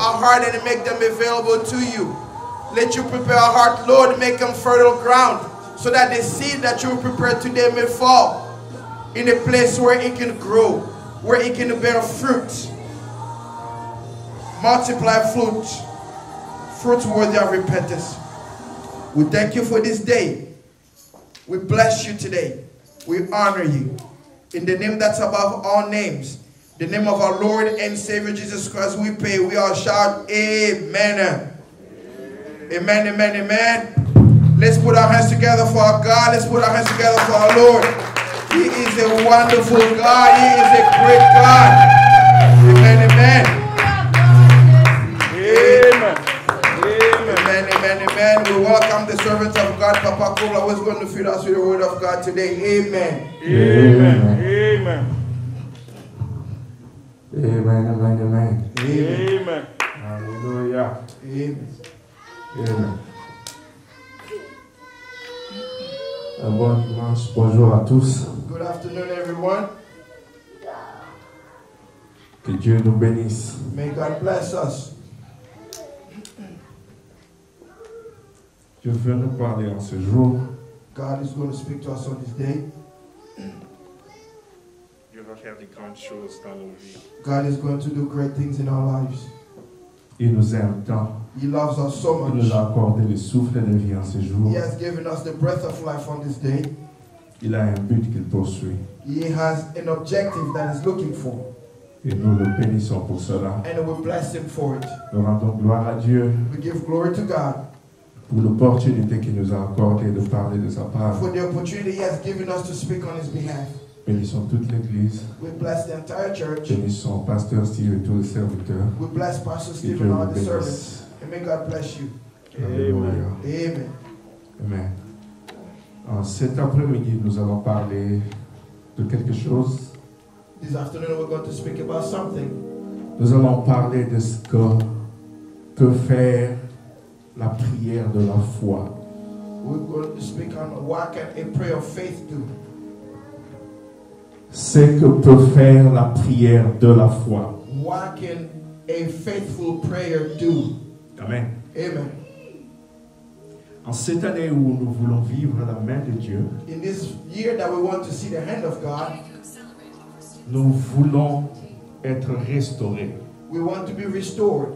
our heart and make them available to you. Let you prepare our heart, Lord, make them fertile ground, so that the seed that you prepare today may fall in a place where it can grow, where it can bear fruit, multiply fruit worthy of repentance. We thank you for this day. We bless you today. We honor you. In the name that's above all names, the name of our Lord and Savior Jesus Christ, we pray. We all shout, Amen. Amen, amen, amen. Let's put our hands together for our God. Let's put our hands together for our Lord. He is a wonderful God. He is a great God. Amen, amen. Amen. Amen, amen, amen. We welcome the servants of God, Papa Kula, who is going to feed us with the word of God today. Amen. Amen. Amen. Amen, amen, amen. Amen. Hallelujah. Amen. Amen. Un bon dimanche, bonjour à tous. Good afternoon, everyone. Que Dieu nous bénisse. May God bless us. Dieu veut nous parler en ce jour. God is going to speak to us on this day. Dieu va faire de grandes choses dans nos vies. God is going to do great things in our lives. Il nous aime tant. He loves us so Il much. nous a accordé le souffle de vie en ce jour. He has given us the breath of life on this day. Il a un but qu'il poursuit. He has an objective that he's looking for. Et nous le bénissons pour cela. And we bless him for it. Nous rendons gloire à Dieu We give glory to God pour l'opportunité qu'il nous a accordée de parler de sa part. for the opportunity he has given us to speak on his behalf. Bénissons toute l'Église. We bless the entire church. Bénissons Pasteur Steve et tous les serviteurs. We bless Pastor Que Steve Dieu and vous all the bénisse. servants. And may God bless you. Alléluia. Amen. Amen. En cet après-midi, nous allons parler de quelque chose. This afternoon we're going to speak about something. Nous allons parler de ce que peut faire la prière de la foi. We're going to speak on what can a prayer of faith do. Ce que peut faire la prière de la foi. What can a faithful prayer do? Amen. Amen. En cette année où nous voulons vivre la main de Dieu, In this year that we want to see the hand of God, nous voulons être restaurés. we want to be restored.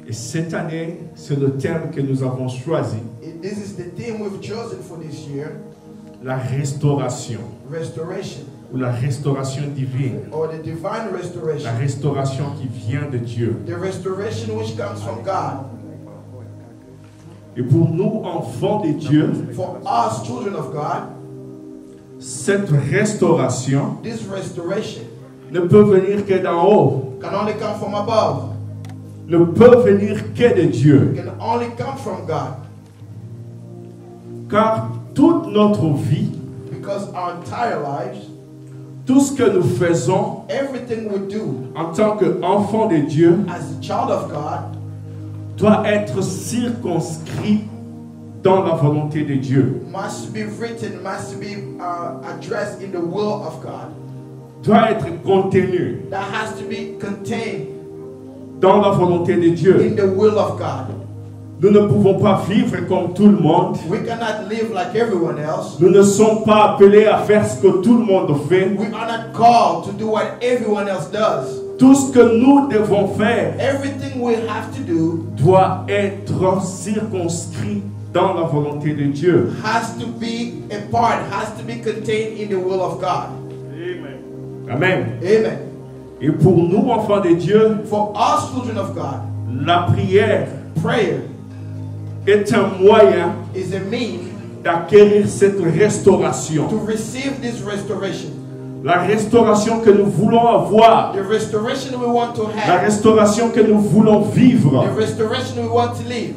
Et cette année, c'est le terme que nous avons choisi, This is the theme we've chosen for this year, la restauration, restoration, ou la restauration divine, or the divine la restoration, restauration qui vient de Dieu. the restoration which comes from God. Et pour nous, enfants de Dieu, For us, children of God, cette restauration this restoration ne peut venir que d'en haut, can only come from above. ne peut venir que de Dieu. It can only come from God. Car toute notre vie, Because our entire lives, tout ce que nous faisons everything we do en tant qu'enfants de Dieu, as a child of God doit être circonscrit dans la volonté de Dieu. must be written, must be addressed in the will of God. Doit être contenu That has to be contained dans la volonté de Dieu. in the will of God. Nous ne pouvons pas vivre comme tout le monde. We cannot live like everyone else. Nous ne sommes pas appelés à faire ce que tout le monde fait. We are not called to do what everyone else does. Tout ce que nous devons faire Everything we have to do doit être circonscrit dans la volonté de Dieu. has to be a part, has to be contained in the will of God. Amen. Amen. Amen. Et pour nous, enfants de Dieu, For us, children of God, la prière prayer est un moyen is a means d'acquérir cette restauration. to receive this restoration. La restauration que nous voulons avoir. The restoration we want to La have. restauration que nous voulons vivre. The restoration we want to live.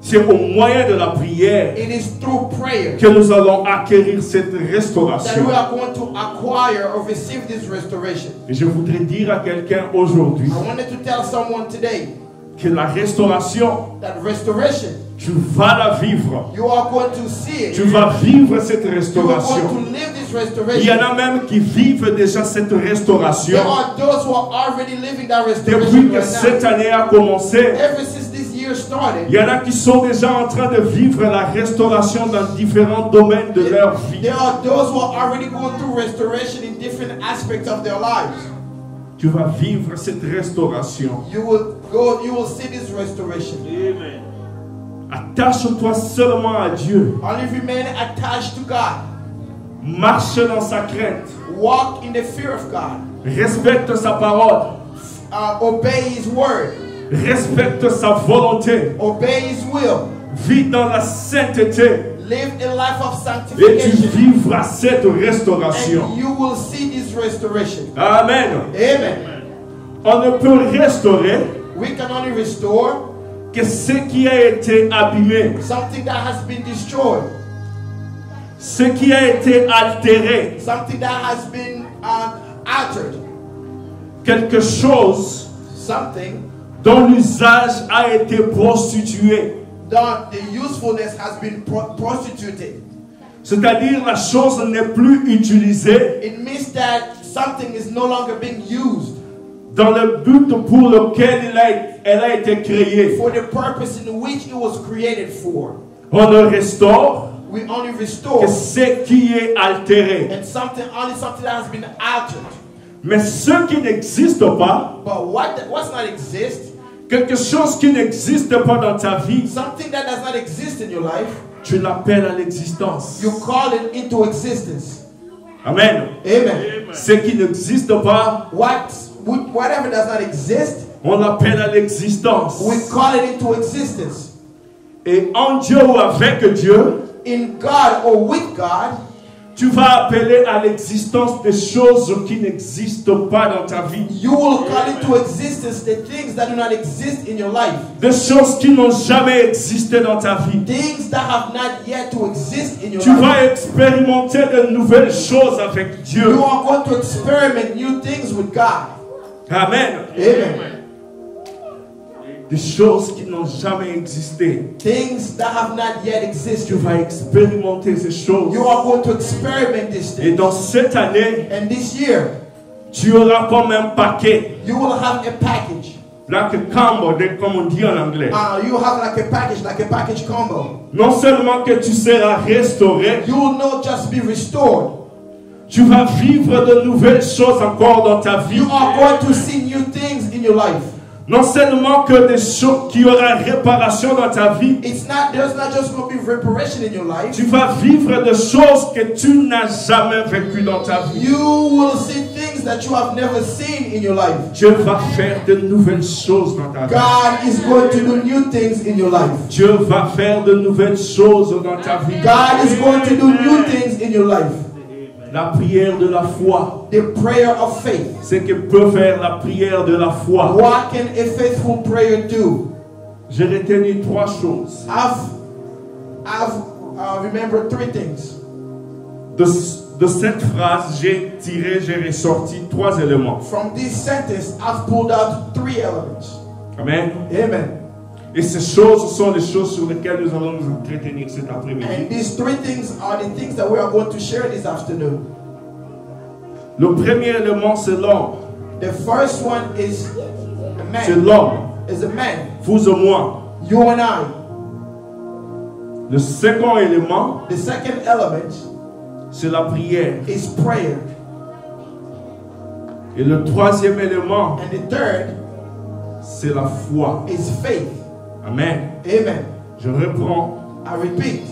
C'est au moyen de la prière It is through prayer que nous allons acquérir cette that restauration. we are going to acquire or receive this restoration. Et je voudrais dire à quelqu'un aujourd'hui I wanted to tell someone today que la restauration, that restoration, tu vas la vivre. you are going to see it. Tu vas vivre cette You are restauration. going to live this Il y en restoration. a même qui vivent déjà cette restauration There are those who are already living that depuis restoration que right cette now. année a commencé. Ever since this year started, Il y en a qui sont déjà en train de vivre la restauration dans différents domaines de leur vie. there are those who are already going through restoration in different aspects of their lives. Tu vas vivre cette restauration. You will see this restoration. Amen. Attache-toi seulement à Dieu. Only remain attached to God. Marche dans sa crainte. Walk in the fear of God. Respecte sa parole. Obey His word. Respecte sa volonté. Obey His will. Vis dans la sainteté. Live a life of Et tu sanctification. vivras cette restauration. And you will see this restoration. Amen. Amen. On ne peut restaurer We can only restore que ce qui a été abîmé, something that has been destroyed. ce qui a été altéré, Something that has been altered. quelque chose Something dont l'usage a été prostitué. that the usefulness has been prostituted. C'est-à-dire la chose n'est plus utilisée It means that something is no longer being used dans le but pour lequel elle a été créée. for the purpose in which it was created for. On ne restaure We only restore que ce qui est altéré. and only something that has been altered. Mais ce qui n'existe pas, But what's not exist, quelque chose qui n'existe pas dans ta vie, something that does not exist in your life, tu l'appelles à l'existence. you call it into existence. Amen. Amen. Ce qui n'existe pas, Whatever does not exist, on l'appelle à l'existence. we call it into existence. Et en Dieu ou avec Dieu, In God or with God, tu vas appeler à l'existence des choses qui n'existent pas dans ta vie. you will call into existence the things that do not exist in your life. Des choses qui n'ont jamais existé dans ta vie. Things that have not yet to exist in your Tu life. vas expérimenter de nouvelles choses avec Dieu. You are going to experiment new things with God. Amen. Amen. Des choses qui n'ont jamais existé. Things that have not yet Tu existed. vas expérimenter ces choses. You are going to experiment these Et things. dans cette année, And this year, tu auras comme un paquet. you will have a package. Like a combo, comme on dit en anglais. You have like a package combo. Non seulement que tu seras restauré, You will not just be restored. tu vas vivre de nouvelles choses encore dans ta vie. You are going to see new things in your life. Non seulement que des choses qui aura réparation dans ta vie, There's not just going to be reparation in your life. tu vas vivre des choses que tu n'as jamais vécues dans ta vie. You will see things that you have never seen in your life. Dieu va faire de nouvelles choses dans ta vie. God is going to do new things in your life. Dieu va faire de nouvelles choses dans ta vie. God is going to do new things in your life. La prière de la foi. The prayer of faith. C'est que peut faire la prière de la foi. What can a faithful prayer do? J'ai retenu trois choses. I've remembered three things. De cette phrase, j'ai ressorti trois éléments. From this sentence, I've pulled out three elements. Amen. Amen. Et ces choses sont les choses sur lesquelles nous allons nous entretenir cet après-midi. And these three things are the things that we are going to share this afternoon. Le premier élément, c'est l'homme. The first one is a C'est man. l'homme. Is a man. Vous et moi. You and I. Le second élément, The second element c'est la prière. is prayer. Et le troisième élément, And the third c'est la foi. is faith. Amen. Amen. Je reprends I repeat,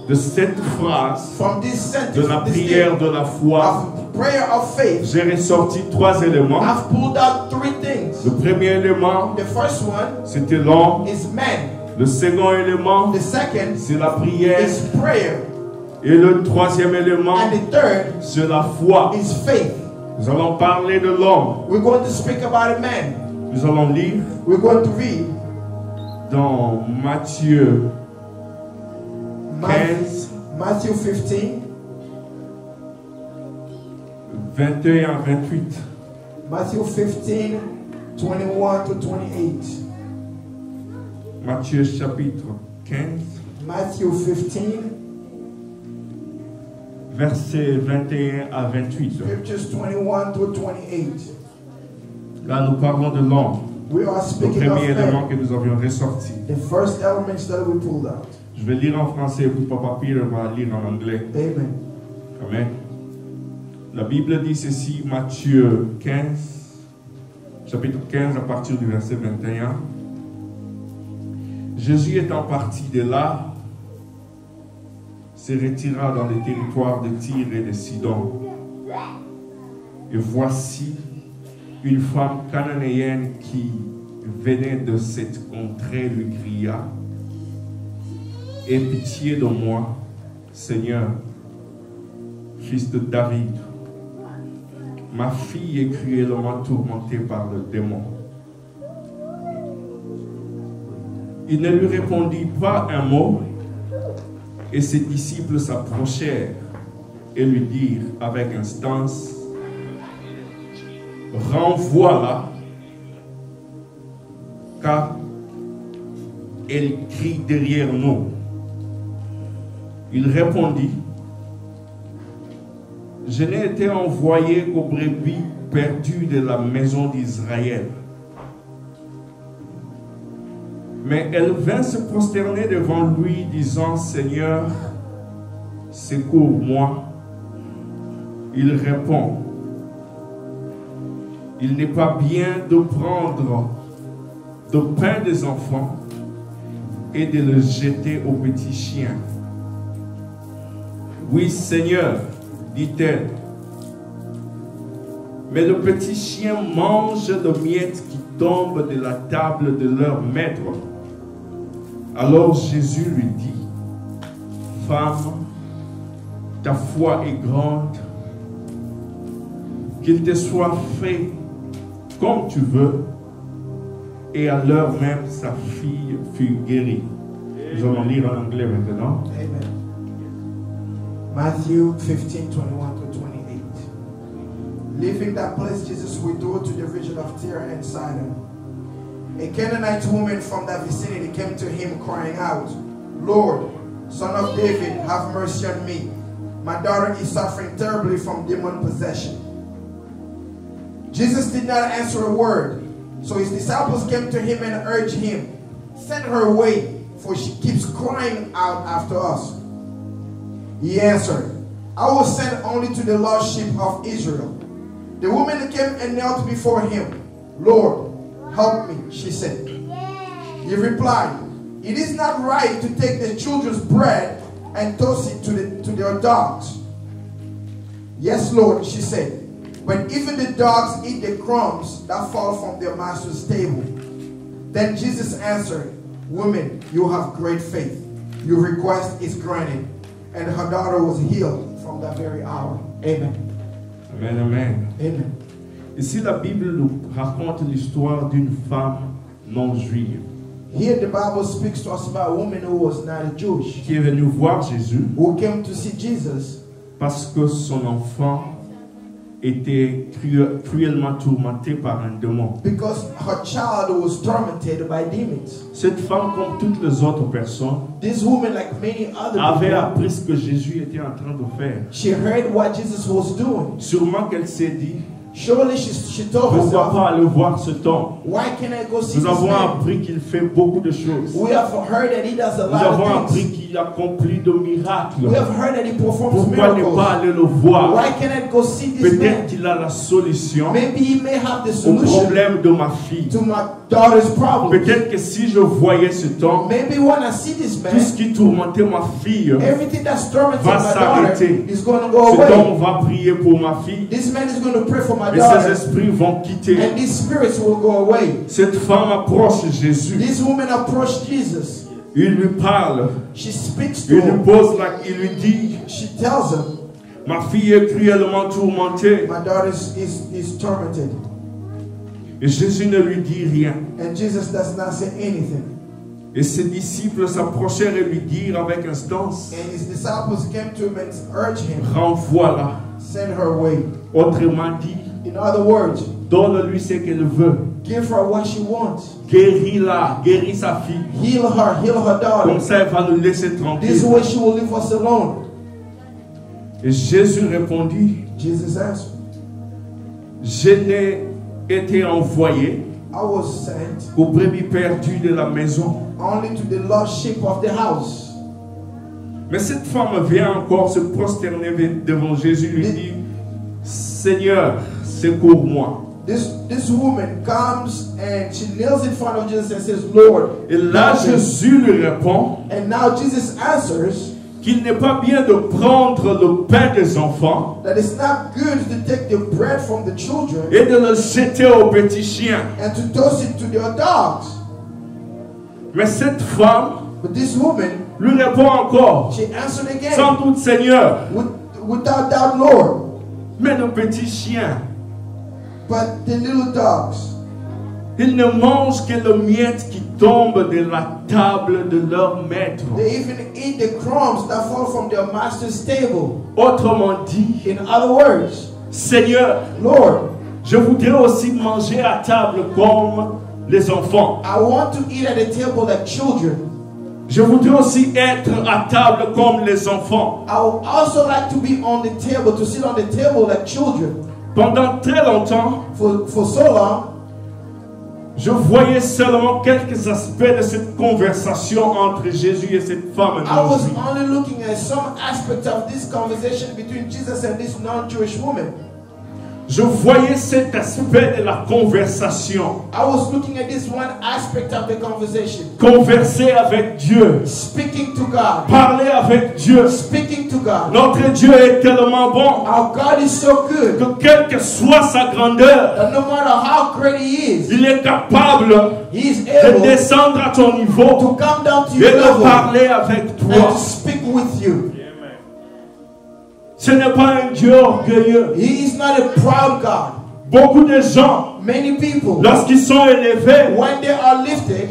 de cette phrase from this sentence, de la from this prière thing, de la foi. of prayer of faith, J'ai ressorti trois éléments. I've pulled out three things. Le premier élément, The first one c'était l'homme. is man. Le second élément, The second c'est la prière. is prayer. Et le troisième élément, And the third c'est la foi. is faith. Nous allons parler de l'homme. We're going to speak about a man. Nous allons lire We're going to read dans Matthieu 15, Matthew 15, 21 à 28. Matthew 15, 21 to 28. Matthieu chapitre 15, Matthew 15, versets 21 à 28. scriptures 21 through 28. Là, nous parlons de l'homme, We are le speaking of premier élément man, que nous avions ressorti. the first elements that we pulled out. Je vais lire en français, puis Papa Peter va lire en anglais. Amen. Amen. La Bible dit ceci, Matthieu 15, chapitre 15, à partir du verset 21. Jésus étant parti de là, se retira dans les territoires de Tyr et de Sidon. Et voici une femme cananéenne qui venait de cette contrée lui cria: aie pitié de moi, Seigneur, fils de David. Ma fille est cruellement tourmentée par le démon. Il ne lui répondit pas un mot, et ses disciples s'approchèrent et lui dirent avec instance: renvoie-la, car elle crie derrière nous. Il répondit: je n'ai été envoyé qu'aux brebis perdues de la maison d'Israël. Mais elle vint se prosterner devant lui, disant: Seigneur, secours-moi. Il répond: il n'est pas bien de prendre le pain des enfants et de le jeter aux petits chiens. Oui, Seigneur, dit-elle, mais le petit chien mange le miettes qui tombe de la table de leur maître. Alors Jésus lui dit: femme, ta foi est grande, qu'il te soit fait comme tu veux. Et à l'heure même, sa fille fut guérie. Nous allons lire en anglais maintenant. Amen. Matthew 15, 21 to 28. Leaving that place, Jesus withdrew to the region of Tyre and Sidon. A Canaanite woman from that vicinity came to him crying out, Lord, Son of David, have mercy on me. My daughter is suffering terribly from demon possession. Jesus did not answer a word. So his disciples came to him and urged him, send her away, for she keeps crying out after us. He answered, I will send only to the lost sheep of Israel. The woman came and knelt before him. Lord, help me, she said. He replied, it is not right to take the children's bread and toss it to their dogs. Yes, Lord, she said. But even the dogs eat the crumbs that fall from their master's table. Then Jesus answered, woman, you have great faith. Your request is granted. And her daughter was healed from that very hour. Amen. Amen, amen. Amen. Ici, la Bible nous raconte l'histoire d'une femme non juive Here the Bible speaks to us about a woman who was not Jewish, qui est venue voir Jésus who came to see Jesus parce que son enfant était cruellement tourmenté par un démon. because her child was tormented by demons. Cette femme, comme toutes les autres personnes, This woman, like many other avait people, appris ce que Jésus était en train de faire. she heard what Jesus was doing. Sûrement qu'elle s'est dit: Surely she told pourquoi herself, pas aller voir cet homme? why can't I go see Nous this avons man? appris qu'il fait beaucoup de choses. We have heard that he does a Nous lot avons of appris things. qu'il accomplit de miracles. We have heard that he performs Pourquoi ne pas miracles. aller le voir? Why can't I go see this Peut-être man? qu'il a la solution Maybe he may have the au solution problème de ma fille. to my daughter's problem. Peut-être que si je voyais cet homme, Maybe when I see this tout ce man, qui tourmentait ma fille, everything that's tormenting va my daughter s'arrêter. is going to go cet away. homme va prier pour ma fille This man is going to pray for my et ces daughter, esprits vont quitter. and these spirits will go away. Cette femme approche Jésus. This woman approached Jesus. Il lui parle. She speaks to Il lui him. pose il lui dit: She tells him, ma fille est cruellement tourmentée. my daughter is tormented. Et Jésus ne lui dit rien. And Jesus does not say anything. Et ses disciples s'approchèrent et lui dirent avec instance: And his disciples came to him and urged him, renvoie-la. send her away. Autrement dit, In other words, donne-lui ce qu'elle veut. give Give her what she wants. Guéris-la, guéris sa fille. Heal her daughter. Comme ça, elle va nous laisser This tranquilles. way she will leave us alone. Et Jésus répondit, Jesus answered, je n'ai été envoyé I was sent qu'aux brebis perdues de la maison. only to the lost sheep of the house. Mais cette femme vient encore se prosterner devant Jésus, lui dit, Seigneur, secours-moi. This woman comes and she kneels in front of Jesus and says, Lord. Et là, help me." Jésus lui répond And now Jesus answers qu'il n'est pas bien de prendre le pain des enfants that it's not good to take the bread from the children et de le jeter aux petits chiens. and to toss it to their dogs. Mais cette femme But this woman, lui répond encore, she answered again, sans doute Seigneur, without doubt, Lord, mais nos petits chiens, but the little dogs, ils ne mangent que le miette qui tombe de la table de leur maître. they even eat the crumbs that fall from their master's table. Autrement dit, In other words, Seigneur, Lord, je voudrais aussi manger à table comme les enfants. I want to eat at the table like children. Je voudrais aussi être à table comme les enfants. I would also like to be on the table, to sit on the table like children. Pendant très longtemps, For so long, je voyais seulement quelques aspects de cette conversation entre Jésus et cette femme I was non-juive. only looking at some aspects of this conversation between Jesus and this non-Jewish woman. Je voyais cet aspect de la conversation. I was looking at this one aspect of the conversation. Converser avec Dieu. Speaking to God. Parler avec Dieu. Speaking to God. Notre Dieu est tellement bon Our God is so good que quelle que soit sa grandeur, that no matter how great He is, il est capable He is de able descendre à ton niveau to come down to et your de level parler avec and toi. to speak with you. Ce n'est pas un Dieu orgueilleux. He is not a proud God. Beaucoup de gens, Many people, lorsqu'ils sont élevés, when they are lifted,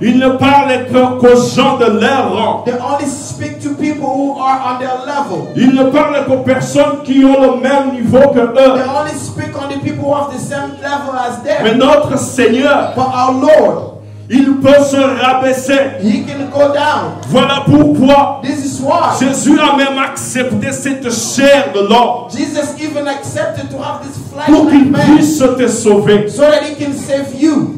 ils ne parlent qu'aux gens de leur rang. they only speak to people who are on their level. Ils ne parlent qu'aux personnes qui ont le même niveau que They eux. only speak on the people who have the same level as Mais them. notre Seigneur, But our Lord, il peut se rabaisser. He can go down. Voilà pourquoi This is why Jésus a même accepté cette chair de l'homme Jesus even accepted to have this flesh pour like qu'il man puisse te sauver. so that He can save you.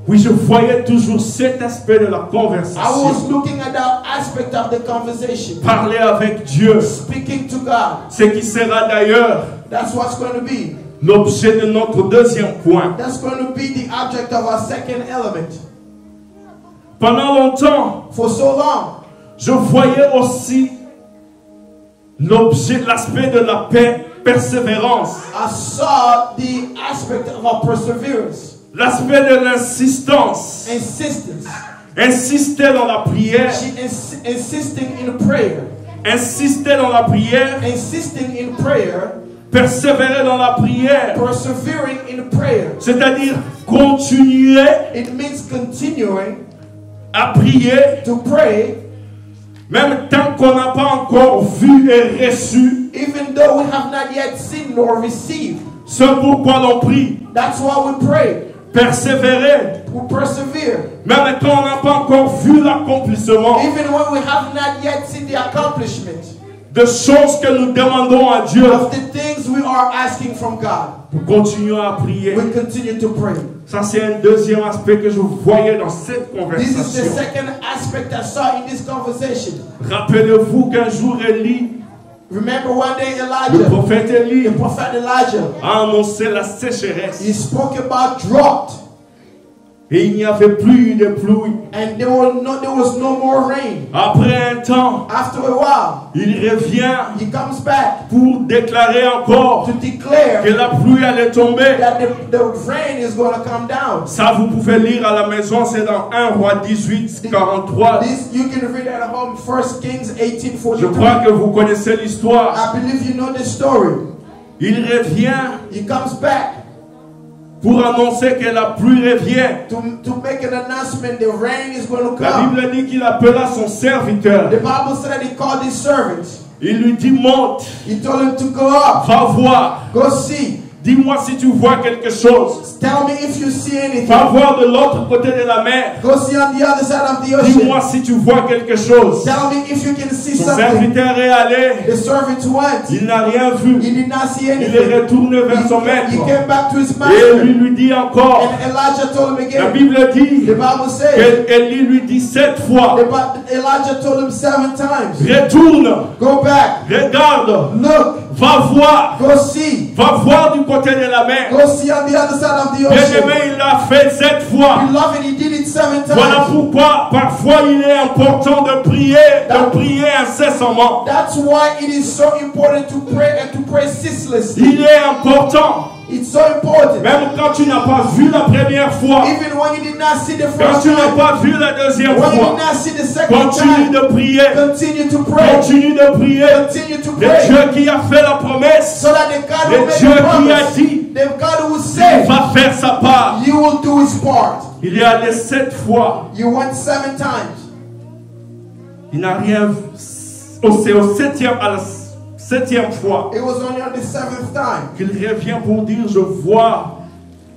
Oui, je voyais toujours cet aspect de la I was conversation. looking at that aspect of the conversation. Parler avec Dieu, Speaking to God. ce qui sera d'ailleurs That's what's going to be. l'objet de notre deuxième point. That's going to be the object of our second element. Pendant longtemps, For so long, je voyais aussi l'aspect de la paix, persévérance, I saw the aspect of our perseverance, l'aspect de l'insistance, insistence. insister dans la prière, She insisting in prayer, insister dans la prière, insisting in prayer, persévérer dans la prière, persevering in prayer. c'est-à-dire continuer It means continuing à prier, to pray même tant qu'on n'a pas encore vu et reçu even though we have not yet seen nor received. ce pourquoi l'on prie. That's why we pray. Persévérer, We persevere même quand on n'a pas encore vu l'accomplissement even when we have not yet seen the accomplishment de choses que nous demandons à Dieu. of the things we are asking from God. Nous continuons à prier. We continue to pray. Ça, c'est un deuxième aspect que je voyais dans cette This is the conversation. second aspect I saw in this conversation. Rappelez-vous qu'un jour, Élie, Remember one day le Elijah, prophète Élie, the prophet Elijah, a annoncé la sécheresse. he spoke about drought Et il n'y avait plus de pluie. and there was no more rain. Après un temps, After a while, il revient he comes back pour déclarer encore to declare que la pluie allait tomber. that the rain is going to come down. Ça, vous pouvez lire à la maison, c'est dans 1 Roi 18, 43. This you can read at home, 1 Kings Je 18:43. crois que vous connaissez l'histoire. I believe you know the story. Il revient He comes back pour annoncer que la pluie revient. to make an announcement. The rain is going to La come. Bible dit qu'il appela son serviteur. The Bible said that he called his servants. Il lui dit, monte, He told him to go up, va voir. go see. Dis-moi si tu vois quelque chose. Tell me if you see anything. Va voir de l'autre côté de la mer. Go see on the other side of the ocean. Dis-moi si tu vois quelque chose. Tell me if you can see Son something. serviteur est allé. The servant went. Il n'a rien vu. He did not see Il anything. est retourné vers son maître. He came back to his Et master. lui dit encore. And Elijah told him La again. Bible dit The Bible says. que Élie lui dit 7 fois. Elijah told him 7 times. Retourne. Go back. Regarde. Look. Va voir. Go see. Va voir du côté de la mer. Go see on the other side of the Bien-aimé, ocean. il l'a fait 7 fois. Beloved, he did it 7 Voilà times. pourquoi parfois il est important de prier incessamment. That's why it is so important to pray and to pray ceaselessly. Il est important. It's so important. Même quand tu n'as pas vu la première fois, Even when you did not see the quand first tu n'as time, pas vu la deuxième when you fois, did not see the second continue time, de prier. continue to pray. Continue de prier. Continue to Le pray. Dieu qui a fait la promesse, So that the God le who made Dieu the qui a promise, dit, the God who il said, va faire sa part. you will do his part. Il est allé 7 fois. You went 7 times. Il n'a rien vu. C'est à la septième fois It was only on the 7th time qu'il revient pour dire, je vois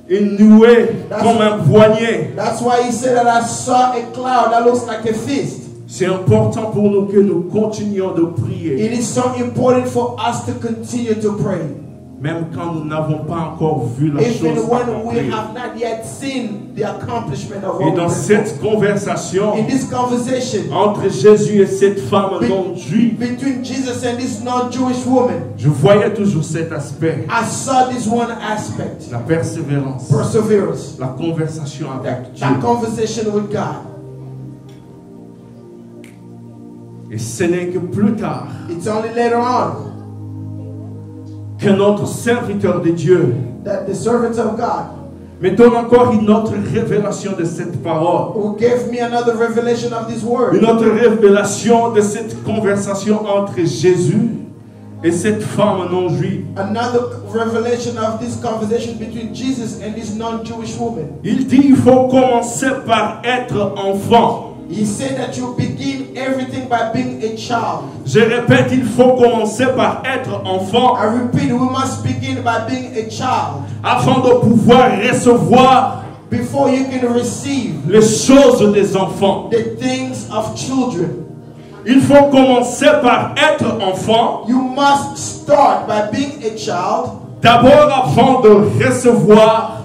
une nuée comme un poignet. That's why he said that I saw a cloud that looks like a fist. C'est important pour nous que nous continuions de prier. It is so important for us to continue to pray. Même quand nous n'avons pas encore vu la chose Even when we accomplir. have not yet seen the accomplishment of Et what dans we cette conversation in this conversation entre Jésus et cette femme non juive, between Jesus and this non-Jewish woman, je voyais toujours cet aspect. I saw this one aspect, La persévérance, perseverance, la conversation avec Dieu. that conversation with God. Et ce n'est que plus tard It's only later on que notre serviteur de Dieu that the servants of God me donne encore une autre révélation de cette parole. who gave me another revelation of this word, Une autre révélation de cette conversation entre Jésus et cette femme non juive. another revelation of this conversation between Jesus and this non-Jewish woman. Il dit il faut commencer par être enfant. He said that you begin everything by being a child. Je répète, il faut commencer par être enfant I repeat, we must begin by being a child afin de pouvoir recevoir before you can receive les choses des enfants. the things of children. Il faut commencer par être enfant You must start by being a child d'abord avant de recevoir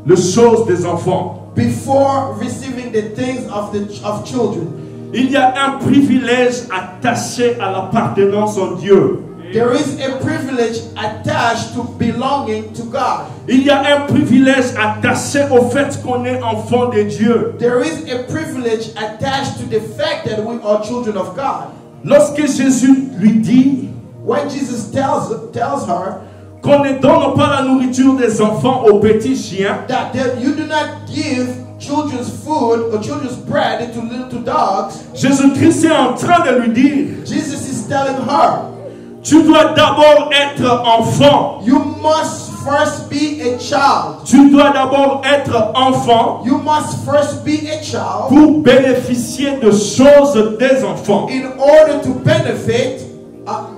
les choses des enfants. before receiving the things of children. Il y a un privilège attaché à l'appartenance en Dieu. There is a privilege attached to belonging to God. Il y a un privilège attaché au fait qu'on est enfant de Dieu. There is a privilege attached to the fact that we are children of God. Lorsque Jésus lui dit When Jesus tells her qu'on ne donne pas la nourriture des enfants aux petits chiens, that you do not give children's food or children's bread to little dogs, Jésus-Christ est en train de lui dire, Jesus is telling her, tu dois d'abord être enfant. you must first be a child. Tu dois d'abord être enfant You must first be a child pour bénéficier de choses des enfants. in order to benefit,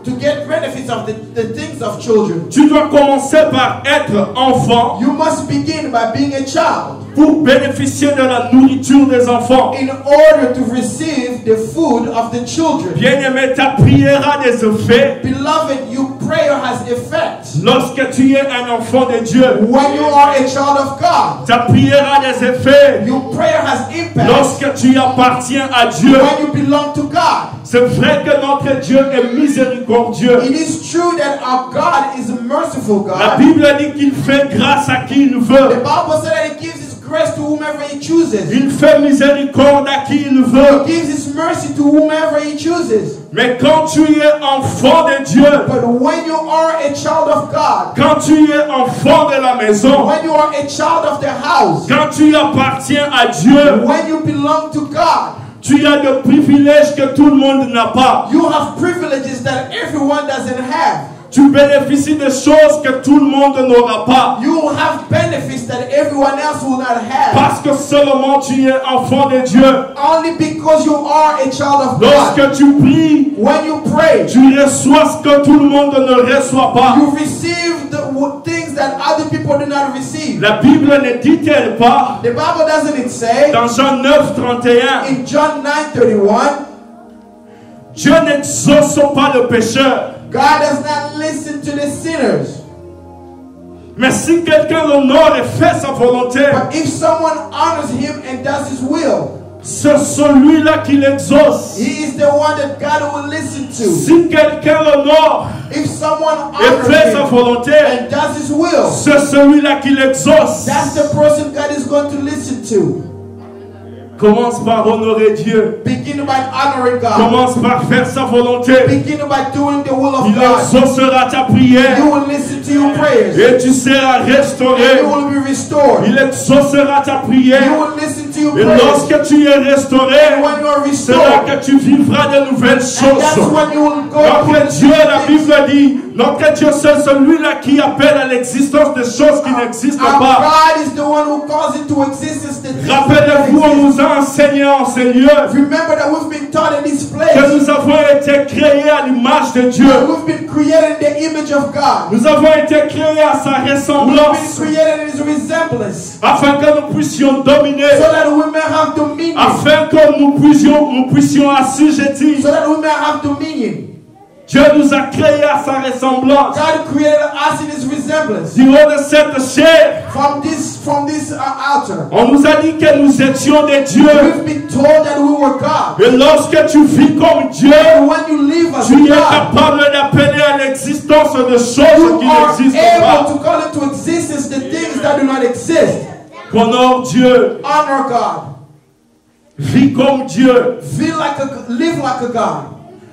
to get benefits of the things of children. Tu dois commencer par être enfant You must begin by being a child pour bénéficier de la nourriture des enfants. in order to receive the food of the children. Bien-aimé, ta prière a des effets Beloved, your prayer has effect. lorsque tu es un enfant de Dieu. When you are a child of God, Ta prière a des effets your prayer has impact. lorsque tu appartiens à Dieu. When you belong to God, C'est vrai que notre Dieu est miséricordieux. it is true that our God is a merciful La God. Bible dit qu'il fait grâce à qui il The veut. Bible said that He gives His grace to whomever He chooses. Il fait miséricorde à qui il veut. He gives His mercy to whomever He chooses. Mais quand tu es enfant de Dieu, But when you are a child of God, quand tu es enfant de la maison, when you are a child of the house, quand tu appartiens à Dieu, when you belong to God, tu as des privilèges que tout le monde n'a pas. you have privileges that everyone doesn't have. Tu bénéficies de choses que tout le monde n'aura pas. You will have benefits that everyone else will not have. Parce que seulement tu es enfant de Dieu. Only because you are a child of God. Lorsque tu pries, When you pray, tu reçois ce que tout le monde ne reçoit pas. you receive the things that that other people do not receive. La Bible ne dit-elle pas The Bible doesn't it say dans Jean 9, 31, in John 9:31, Dieu n'exauce pas le pécheur. God does not listen to the sinners. Mais si quelqu'un l'honore et fait sa volonté, But if someone honors him and does his will, c'est celui-là qui l'exauce. he is the one that God will listen to. Si quelqu'un l'honore If someone et honors fait sa him volonté, and does his will, c'est celui-là qui l'exauce. that's the person God is going to listen to. Commence par honorer Dieu. Begin by honoring God. Commence par faire sa volonté. Begin by doing the will of Il God. exaucera ta prière. You will listen to your prayers. Et tu seras And restauré. you will be restored. Il exaucera ta You prière. will listen to your Et prayers. lorsque tu es restauré, And when you are c'est là restored, que tu vivras de nouvelles and that's choses. when you will go Notre through Dieu, the la things. Bible dit, notre Dieu c'est celui-là qui appelle à l'existence des choses qui n'existent Our pas. God is the one who calls into existence the things that Rappelez-vous, on exist. nous a enseigné en ces lieux Remember that we've been taught in this place que nous avons été créés à l'image de Dieu. that we've been created in the image of God. Nous avons été créés à sa We've been ressemblance created in His resemblance afin que nous puissions dominer, so that we may have dominion. afin que nous puissions assujettir. So that we may have dominion. Dieu nous a créés à sa ressemblance. God created us in His resemblance. Du haut de cette chair, From this altar, on nous a dit que nous étions des dieux. we've been told that we were God. Et lorsque tu vis comme Dieu, And when you live as tu es God, capable d'appeler à l'existence de choses you qui are n'existent able pas. to call into existence the things that do not exist. Honore Dieu, Honor God. vis comme Dieu. Live like a God.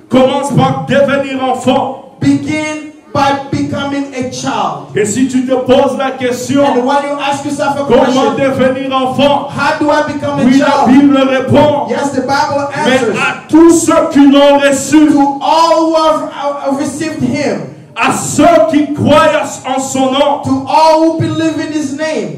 Commence par devenir enfant. Begin by becoming a child. Et si tu te poses la question, And when you ask yourself a comment question, devenir enfant? how do I become a Oui, la child? Bible répond. Yes, the Bible Mais answers. à tous ceux qui l'ont reçu, To all who have received Him, à ceux qui croient en son nom, to all who believe in His name,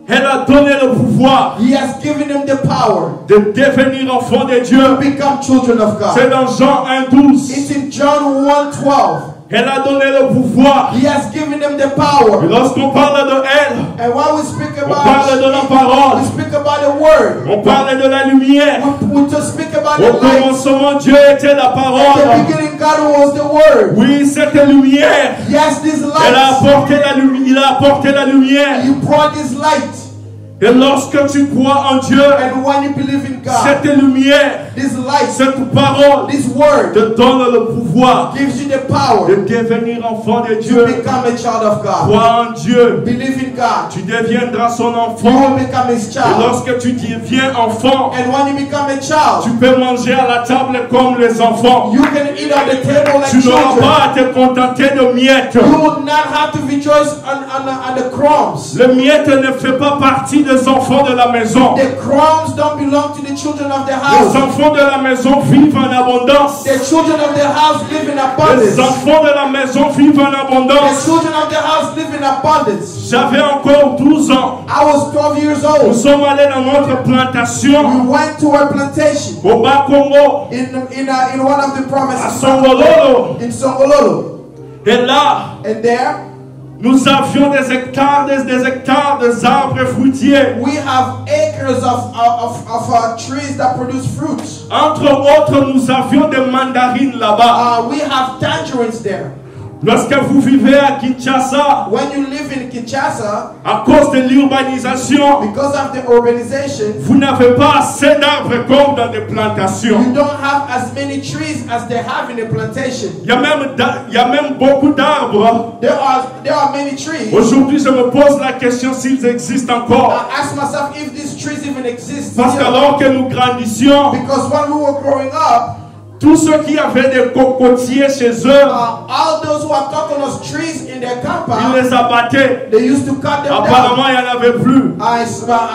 elle a donné le pouvoir He has given them the power de devenir enfant de to Dieu. become children of C'est God. dans Jean 1,12. It's in John 1:12. Elle a donné le pouvoir. He has given them the Et power. lorsqu'on parle de elle, And while we speak on parle de la about parole, we speak about the word. on parle de la lumière. We just speak about Au the light. commencement, Dieu était la At the parole. beginning, God was the word. Oui, cette lumière, Yes, this elle a light. apporté la lumière. Il a apporté la lumière. You brought this light. Et lorsque tu crois en Dieu, And when you believe in God, cette lumière, this light, cette parole this word te donne le pouvoir gives you the power de devenir enfant de to Dieu. become a child of God. Crois en Dieu, Believe in God. tu deviendras son You enfant. will become His Et child. lorsque tu deviens enfant, And when you become a child, tu peux manger à la table comme les enfants. you can eat at the table like Tu n'auras children. pas à te contenter de miettes. You will not have to rejoice on the crumbs. Le miette ne fait pas partie des enfants de la maison. The crumbs don't belong to the children of the Les house. enfants de la maison vivent en abondance. The children of the house live in abundance. Les enfants de la maison vivent en The abondance. children of the house live in abundance. J'avais encore 12 ans. I was 12 years Nous old. sommes allés dans notre plantation We went to a plantation au Bas-Congo, in one of the à provinces Songololo. in Songololo. Et là, And there nous avions des hectares d'arbres fruitiers. we have acres of trees that produce fruits. Entre autres, nous avions des mandarines là-bas. We have tangerines there. Lorsque vous vivez à Kinshasa, When you live in Kinshasa, à cause de l'urbanisation, because of the urbanization, vous n'avez pas assez d'arbres comme dans des plantations. you don't have as many trees as they have in a plantation. Il y a même beaucoup d'arbres. There are many trees. Aujourd'hui, je me pose la question s'ils existent encore. I ask myself if these trees even exist. Parce still. qu'alors que nous grandissions, Because when we were growing up, tous ceux qui avaient des cocotiers chez eux, all those who have coconut trees in their ils compound, les abattaient. they used to cut them down. Apparemment, il n'y en avait plus. I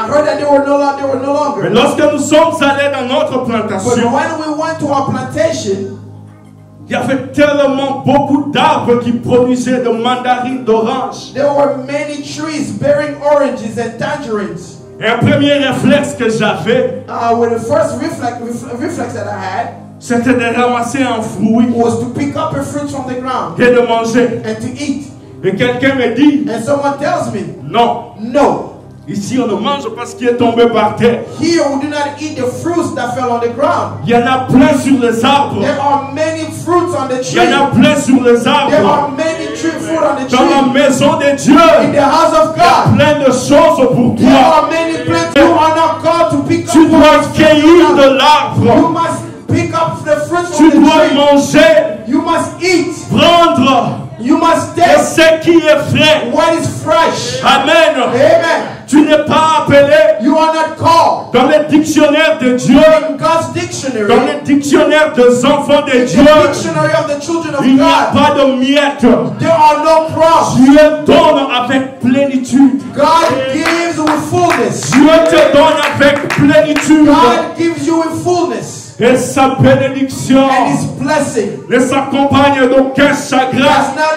heard that they were no longer. Mais lorsque nous sommes allés dans notre But plantation, when we went to our plantation, il y avait tellement beaucoup d'arbres qui produisaient de mandarines, d'oranges. there were many trees bearing oranges and tangerines. Et un premier réflexe que j'avais, With the first reflex that I had c'était de ramasser un fruit was to pick up a fruit from the ground et de manger. and to eat. Et quelqu'un me dit, and someone tells me, non, no, ici on ne mange pas ce qui est tombé par terre. here we do not eat the fruits that fell on the ground. Il y en a plein sur les arbres. There are many fruits on the Il y en a tree. plein sur les There are arbres. many tree fruit on the Dans la tree. maison de Dieu, In the house of il y a God, plein de choses pour there toi. are many plants you are not called to pick up. Tu dois fruits. cueillir de You l'arbre. must pick up the fruits Tu from the dois tree. manger, You must eat. prendre You must de taste ce qui est frais. what is fresh. Amen. Amen. Tu n'es pas appelé You are not called. dans le dictionnaire de Dieu, In God's dictionary, dans le dictionnaire des enfants de in Dieu. the dictionary of the children of Il n'y a God, pas de miettes. there are no crumbs. Dieu donne avec plénitude. God gives with fullness. Dieu te donne avec plénitude. God gives you with fullness. Et sa bénédiction And His blessing ne s'accompagne d'aucun chagrin.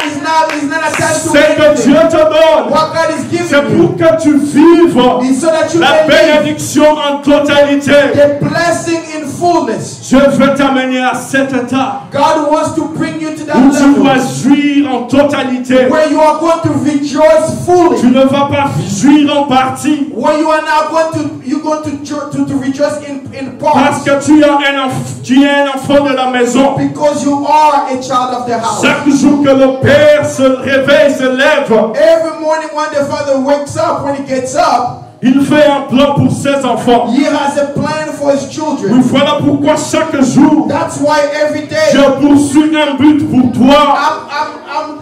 is not attached to C'est que Dieu anything. te donne. What God is C'est giving you pour que tu vives is so that you la can live bénédiction en totalité. the blessing in fullness. Je veux t'amener à cet état God wants to bring you to that où tu vas level jouir en totalité. where you are going to rejoice Tu fully. ne vas pas jouir en partie Where you are now going to rejoice in parce parts. que tu es un enfant de la maison. Because you are a child of the house. Chaque jour que le Père se réveille, se lève, Every morning when the father wakes up, when he gets up, il fait un plan pour ses enfants. he has a plan for his Oui, children. voilà pourquoi chaque jour, That's why every day je poursuis un but pour toi.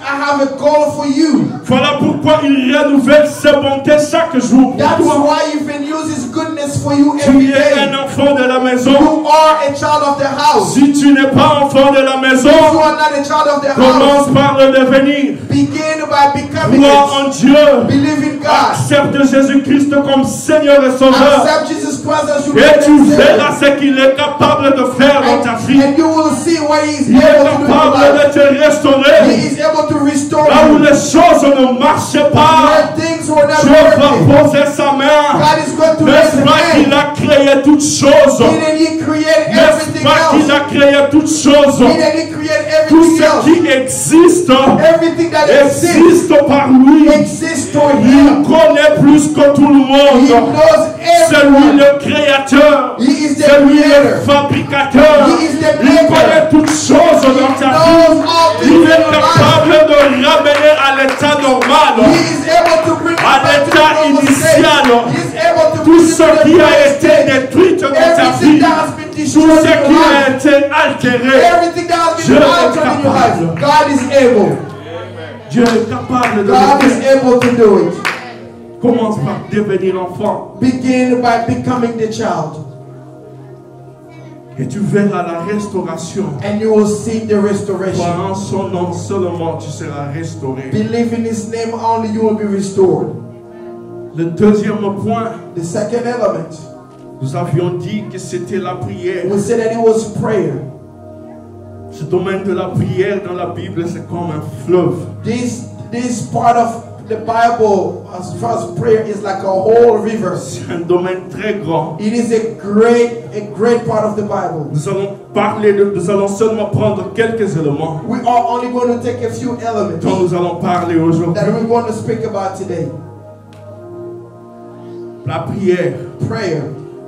I have a goal for you. Voilà pourquoi il renouvelle ses bontés chaque jour pour That's toi. why you can use his goodness for you Tu every es day. un enfant de la maison. You are a child of the house. Si tu n'es pas enfant de la maison, If you are not a child of the commence house, par le devenir. begin by becoming Crois it. en Dieu. Believe in God. Accepte Jésus-Christ comme Seigneur et Sauveur. Accept Jesus Christ as your Et Lord tu and Savior. verras ce qu'il est capable de faire dans ta vie. And you will see what he is Il est able to do in your capable life. de te restaurer. He is able to restore Là où you. les choses ne marchaient pas, Where things were not Dieu va working, poser sa main. God is going to raise N'est-ce his pas qu'il hand. a créé toutes choses? Didn't he create N'est-ce everything pas qu'il else? a créé toutes choses? Didn't he create Tout everything ce else? qui existe Everything that exists existe par lui. exists for Il him. connaît plus que tout le He monde. knows C'est lui everyone. le créateur. He is the C'est lui le creator. fabricateur. He is the Il maker. connaît toutes choses dans ta vie. Knows all things Il in est your life. capable de ramener à l'état He normal is able to bring à it back to l'état the normal state. initial. He is able to tout bring it ce to the qui a present été state. détruit dans ta Everything vie, that has been tout destroyed ce in your qui a life. été altéré, Everything that has Dieu been est altered in your life. capable. God is able. Dieu est capable de God le is faire. able to do it. Commence par devenir enfant Begin by becoming the child. et tu verras la restauration. And you will see the restoration. Crois en son nom seulement, tu seras restauré. Believe in his name only, you will be restored. Le deuxième point, The second element, nous avions dit que c'était la prière. we said that it was prayer. Ce domaine de la prière dans la Bible, c'est comme un fleuve. This part of the Bible, as far as prayer, is like a whole river. C'est un domaine très grand. It is a great part of the Bible. Nous allons seulement prendre quelques éléments We are only going to take a few elements dont nous allons parler aujourd'hui. that we're going to speak about today. La prière. Prayer.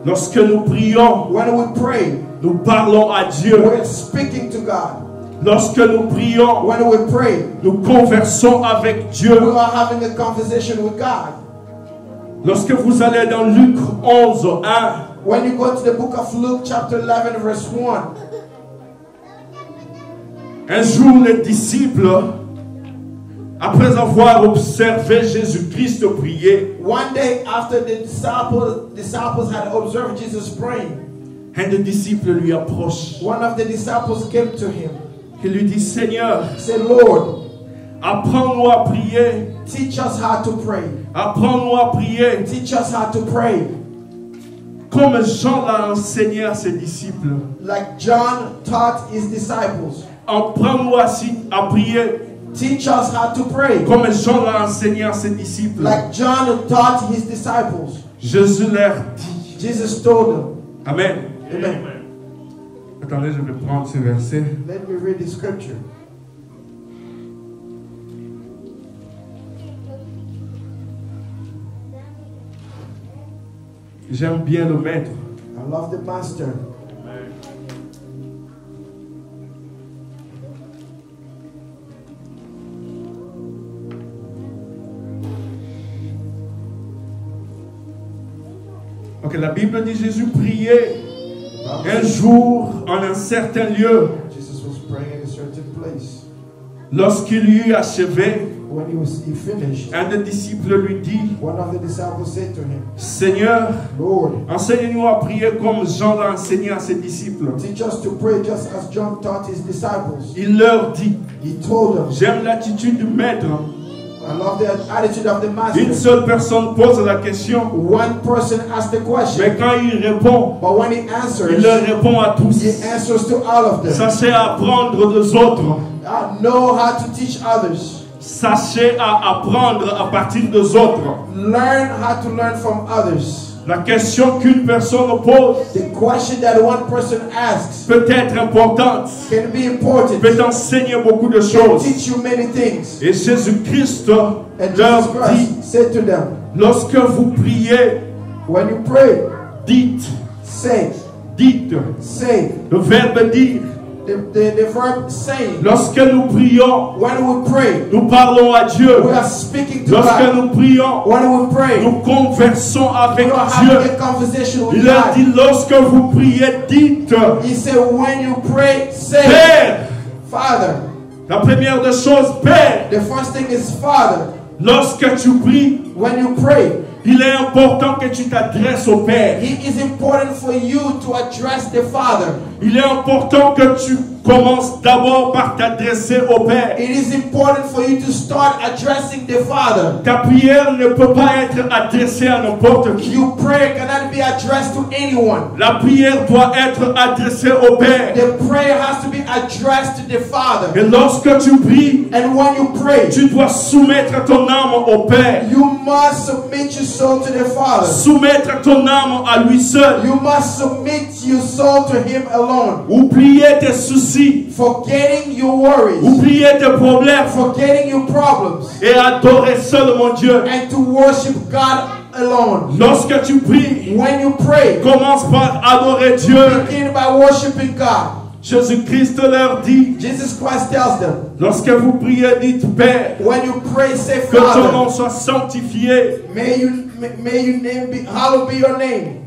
Lorsque nous prions, When we pray, nous parlons à Dieu. we're speaking to God. Lorsque nous prions, When we pray, nous conversons avec Dieu. we are having a conversation with God. Lorsque vous allez dans Luc 11, 1, When you go to the book of Luke chapter 11 verse 1, un jour les disciples, après avoir observé Jésus-Christ prier, one day after the disciples had observed Jesus praying, un des disciples lui approche one of the disciples came to him. et lui dit, Seigneur, Said, Lord, apprends-nous à prier. teach us how to pray. Apprends-nous à prier. Teach us how to pray. Comme Jean l'a enseigné à ses disciples. Like John taught his disciples. Apprends-nous à prier. Teach us how to pray. Comme Jean l'a enseigné à ses disciples. Like John taught his disciples. Jésus leur dit. Jesus told them. Amen. Amen. Attendez, je vais prendre ce verset. Let me read the scripture. J'aime bien le maître. I love the master. Ok, la Bible dit Jésus priait un jour en un certain lieu. Jesus was praying in a certain place. Lorsqu'il eut achevé, When he finished, un des disciples lui dit, one of the disciples said to him, Seigneur, Lord, enseigne-nous à prier comme Jean l'a enseigné à ses disciples. teach us to pray just as John taught his disciples. Il leur dit, He told them, j'aime l'attitude du maître. I love the attitude of the Une master. seule personne pose la question, One person asked the question, mais quand il répond, but when he il answers, leur répond à tous. he answers to all of them. Sachez apprendre des autres. Know how to teach others. Sachez à apprendre à partir des autres. Learn how to learn from others. La question qu'une personne pose The question that one person asks peut être importante, can be important. peut enseigner beaucoup de Can choses. teach you many things. Et Jésus-Christ And leur Jesus dit, Christ said to them, lorsque vous priez, when you pray, dites, say, dites. Le verbe dire. The verb saying. Lorsque nous prions, when we pray, nous parlons à Dieu. We are speaking to Lorsque God. nous prions, when we pray, nous conversons avec we are Dieu. having a conversation with Il leur God. dit, lorsque vous priez, dites, He said, when you pray, say, Père. Father. La première des choses, Père. The first thing is Father. Lorsque tu pries, when you pray, il est important que tu t'adresses au Père. It is important for you to address the Father. Il est important que tu commences d'abord par t'adresser au Père. It is important for you to start addressing the Father. Ta prière ne peut pas être adressée à n'importe qui. Your prayer cannot be addressed to anyone. La prière doit être adressée au Père. The prayer has to be addressed to the Father. Et lorsque tu pries, and when you pray, tu dois soumettre ton âme au Père. You must submit your soul to the Father. Soumettre ton âme à lui seul. You must submit your soul to Him alone. Oublier tes soucis. Forgetting your worries. Oublier tes problèmes. Forgetting your problems. Et adorer seulement Dieu. And to worship God alone. Lorsque tu pries, when you pray, commence par adorer Dieu. Begin by worshiping God. Jésus-Christ leur dit, Jesus Christ tells them, lorsque vous priez, dites Père, when you pray, say que ton Father, nom soit sanctifié. May your name be, hallowed be your name.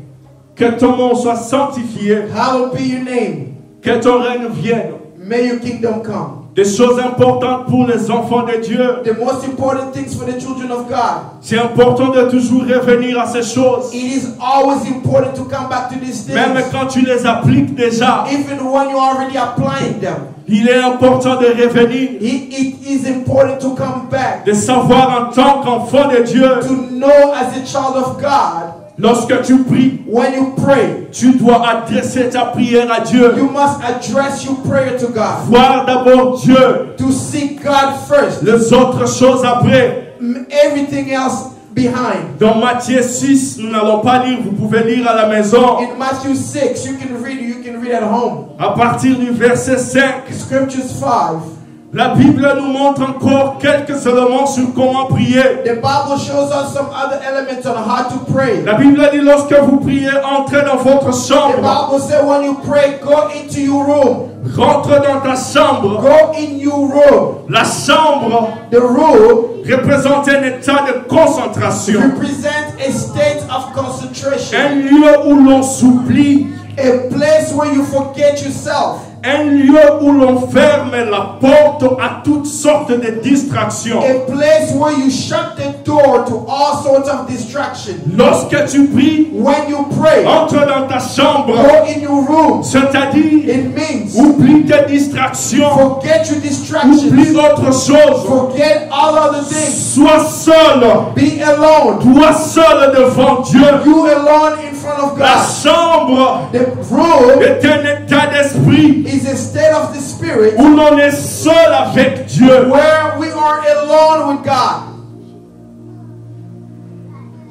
Que ton nom soit sanctifié. Hallowed be your name. Que ton règne vienne. May your kingdom come. Des choses importantes pour les enfants de Dieu. The most important things for the children of God. C'est important de toujours revenir à ces choses. It is always important to come back to these things. Même quand tu les appliques déjà. Even when you're already applying them. Il est important de revenir. It is important to come back. De savoir en tant qu'enfant de Dieu. To know as a child of God. Lorsque tu pries, when you pray, tu dois adresser ta prière à Dieu. You must address your prayer to God. Voir d'abord Dieu. To seek God first. Les autres choses après. Everything else behind. Dans Matthieu 6, nous n'allons pas lire, vous pouvez lire à la maison. In Matthew 6, you can read at home. À partir du verset 5. Scriptures 5. La Bible nous montre encore quelques éléments sur comment prier. The Bible shows us some other elements on how to pray. La Bible dit lorsque vous priez, entrez dans votre chambre. The Bible says when you pray, go into your room. Rentre dans ta chambre. Go in your room. La chambre, the room, représente un état de concentration. Represent a state of concentration. Un lieu où l'on s'oublie. A place where you forget yourself. Un lieu où l'on ferme la porte à toutes sortes de distractions. A place where you shut the door to all sorts of distractions. Lorsque tu pries, when you pray, entre dans ta chambre. Go in your room. C'est-à-dire, it means oublie tes distractions. Forget your distractions. Oublie autre chose. Forget all other things. Sois seul. Be alone. Toi seul devant Dieu. You alone in front of God. La chambre the room est un état d'esprit. Is a state of the spirit où l'on est seul avec Dieu. Where we are alone with God.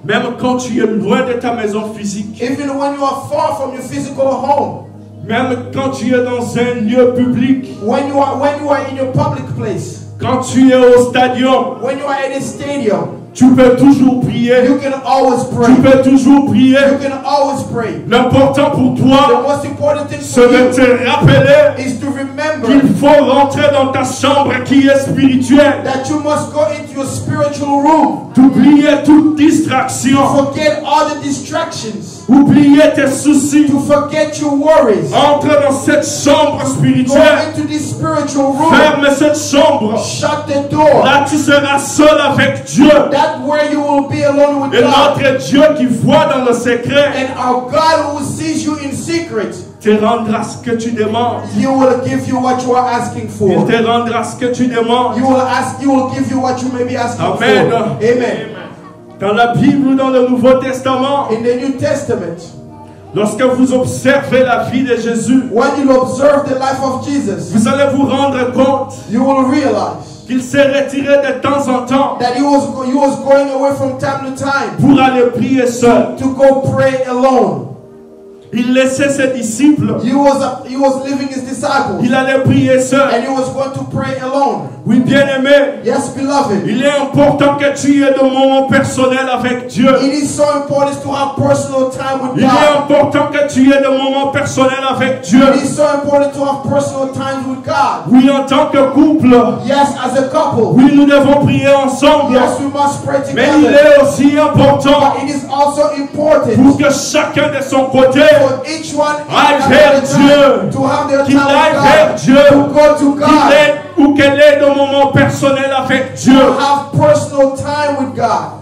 Même quand tu es loin de ta maison physique. Even when you are far from your physical home. Même quand tu es dans un lieu public. When you are in your public place. Quand tu es au stadium. When you are at a stadium. Tu peux toujours prier. You can always Tu pray. peux toujours prier. You can always pray. L'important pour The toi, most important thing c'est for de you te rappeler is to remember qu'il faut rentrer dans ta chambre qui est spirituelle. that you must go into your spiritual room. D'oublier toute distraction. Forget all the distractions. Oublier tes soucis. To forget your worries. Entre dans cette chambre Go spirituelle. into this spiritual room. Ferme cette chambre. Shut the door. Là, tu seras seul avec Dieu. That's where you will be alone with Et God. notre Dieu qui voit dans le secret And our God who sees you in secret, te rendra ce que tu demandes. He will give you what you are asking for. Il te rendra ce que tu demandes. He will give you what you may be asking Amen. for. Amen. Dans la Bible ou dans le Nouveau Testament, In the New Testament, lorsque vous observez la vie de Jésus, when you observe the life of Jesus, vous allez vous rendre compte you will realize qu'il s'est retiré de temps en temps that he was going away from time to time pour aller prier seul. to go pray alone. Il laissait ses disciples. He was leaving his disciples Il allait prier seul. and he was going to pray alone. Oui, bien-aimé, Yes, beloved. il est important que tu aies des moments personnels avec Dieu. It is so important to have personal time with Il est God. important que tu aies des moments personnels avec Dieu. It is so important to have personal time with God. Oui, en tant que couple, Yes, as a couple. oui, nous devons prier ensemble. Yes, we must pray Mais il together. est aussi important But it is also important pour que chacun de son côté for each one aille vers Dieu, to have their qu'il time aille with vers God, Dieu, to go to qu'il God, ait ou qu'elle ait des moments personnels avec Dieu. to have personal time with God,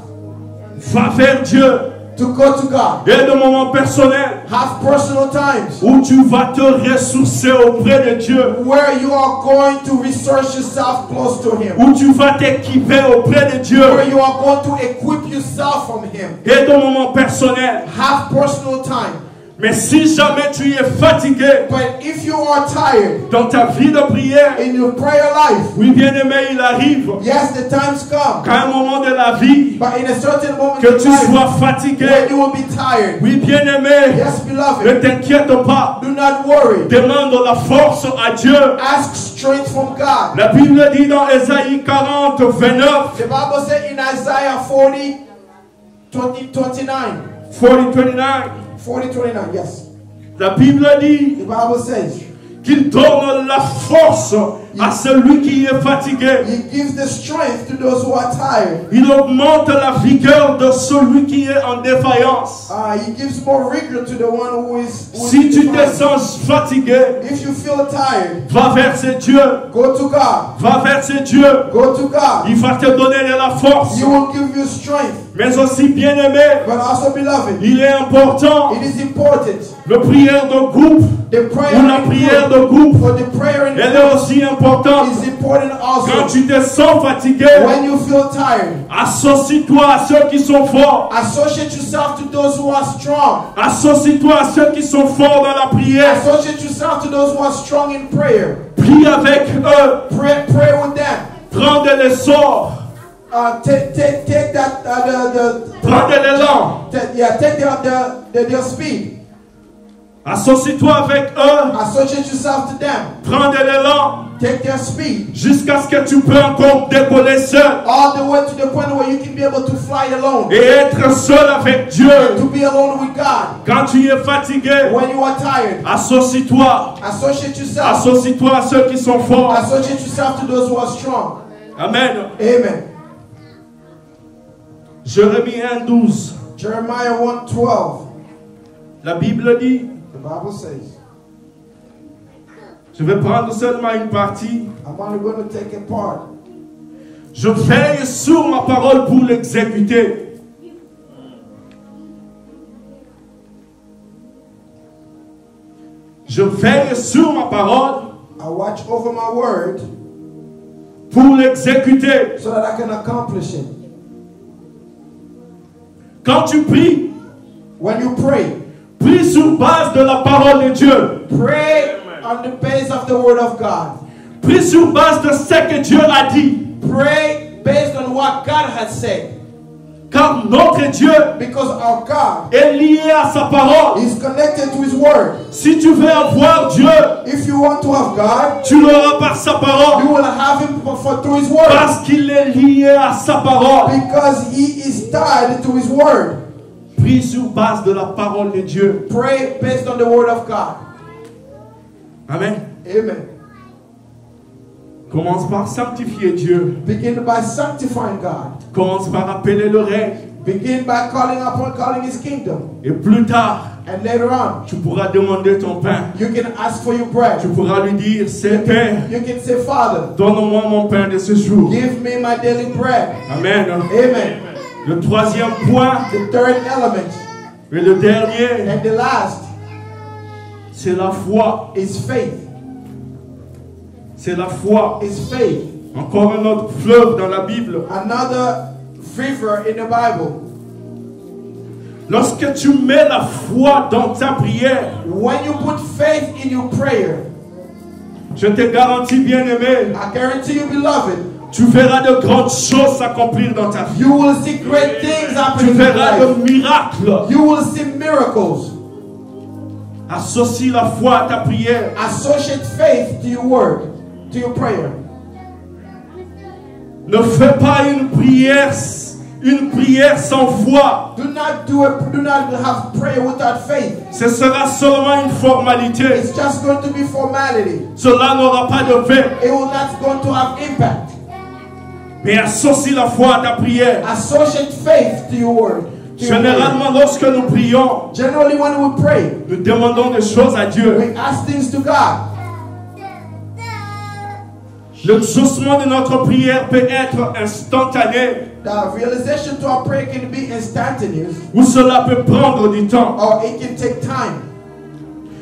Va vers Dieu to go to God, et des moments personnels have personal times où tu vas te ressourcer auprès de Dieu, where you are going to research yourself close to Him, où tu vas t'équiper auprès de Dieu where you are going to equip yourself from Him. et des moments personnels. Have personal time. Mais si jamais tu es fatigué But if you are tired dans ta vie de prière, in your prayer life, oui, bien-aimé, il arrive yes, the times come, qu'à un moment de la vie, but in a certain moment que in tu life, sois fatigué. when you will be tired, Oui, bien-aimé, yes, ne beloved, t'inquiète pas. do not worry. Demande la force à Dieu. Ask strength from God. La Bible dit dans Ésaïe 40, 29, The Bible said in Isaiah 40, 29, 29, yes. la Bible dit The Bible says, qu'il donne la force à celui qui est fatigué. He gives the strength to those who are tired. Il augmente la vigueur de celui qui est en défaillance. He gives more rigor to the one who is Si tu te defiant. sens fatigué, If you feel tired, va vers ce Dieu. go to God. Va vers ce Dieu. Go to God. Il va te donner de la force. He will give you strength. Mais aussi, bien-aimé, But also, beloved, il est important, it is important. la prière de groupe, The prayer ou la in prière group, de groupe, or the prayer in elle group est aussi importante. is important Quand also. tu te sens fatigué, When you feel tired, associe-toi à ceux qui sont forts. associate yourself to those who are strong. Associe-toi à ceux qui sont forts dans la prière. Associate yourself to those who are strong in prayer. Prie avec eux. Pray with them. Prends de l'essor. Take that Prends de l'élan. take their speed. Associe-toi avec eux. Associate yourself to them. Prends de l'élan. Take their speed. Jusqu'à ce que tu peux encore décoller seul. All the way to the point where you can be able to fly alone. Et être seul avec Dieu. To be alone with God. Quand tu es fatigué, When you are tired, associe-toi. associate yourself. Associe-toi à ceux qui sont forts. Associate yourself to those who are strong. Amen. Amen. Jérémie 1:12. Jeremiah 1:12. La Bible dit, The Bible says, je vais prendre seulement une partie. I'm only going to take a part. Je veille sur ma parole pour l'exécuter. Je veille sur ma parole I watch over my word pour l'exécuter. so that I can accomplish it. Quand tu pries, When you pray, prie sur base de la parole de Dieu. pray on the base of the word of God. Prie sur base de ce que Dieu a dit. Pray based on what God has said. Car notre Dieu Because our God est lié à sa parole. is connected to His word. Si tu veux avoir Dieu, If If you want to have God, tu l'auras par sa parole. you will have Him through His Word. Parce qu'il est lié à sa parole. Because He is tied to His Word. Prie sur base de la parole de Dieu. Pray based on the Word of God. Amen. Amen. Commence par sanctifier Dieu. Begin by sanctifying God. Commence par appeler le règne. Begin by calling His kingdom. Et plus tard, And later on, tu pourras demander ton pain. you can ask for your bread. Tu pourras lui dire, c'est Père, You can say, Father, donne-moi mon pain de ce jour. give me my daily bread. Amen. Amen. Le troisième point, The third element et le dernier, and the last c'est la foi. is faith. C'est la foi. Is faith. Encore un autre fleuve dans la Bible. Another river in the Bible. Lorsque tu mets la foi dans ta prière, When you put faith in your prayer, je te garantis, bien-aimé, I guarantee you, beloved, tu verras de grandes choses s'accomplir dans ta vie. you will see great things Tu happening in verras your life. de miracles. You will see miracles. Associe la foi à ta prière. Associate faith to your word, to your prayer. Ne fais pas une prière sans foi. Do not have prayer without faith. Ce sera seulement une formalité. It's just going to be formality. Cela n'aura pas de paix. It will not going to have impact. Mais associe la foi à ta prière. Associate faith to your word. To your word. Généralement, lorsque nous prions, Generally, when we pray, nous demandons des choses à Dieu. we ask things to God. L'exaucement de notre prière peut être instantané The realization to our prayer can be instantaneous, ou cela peut prendre du temps. or it can take time.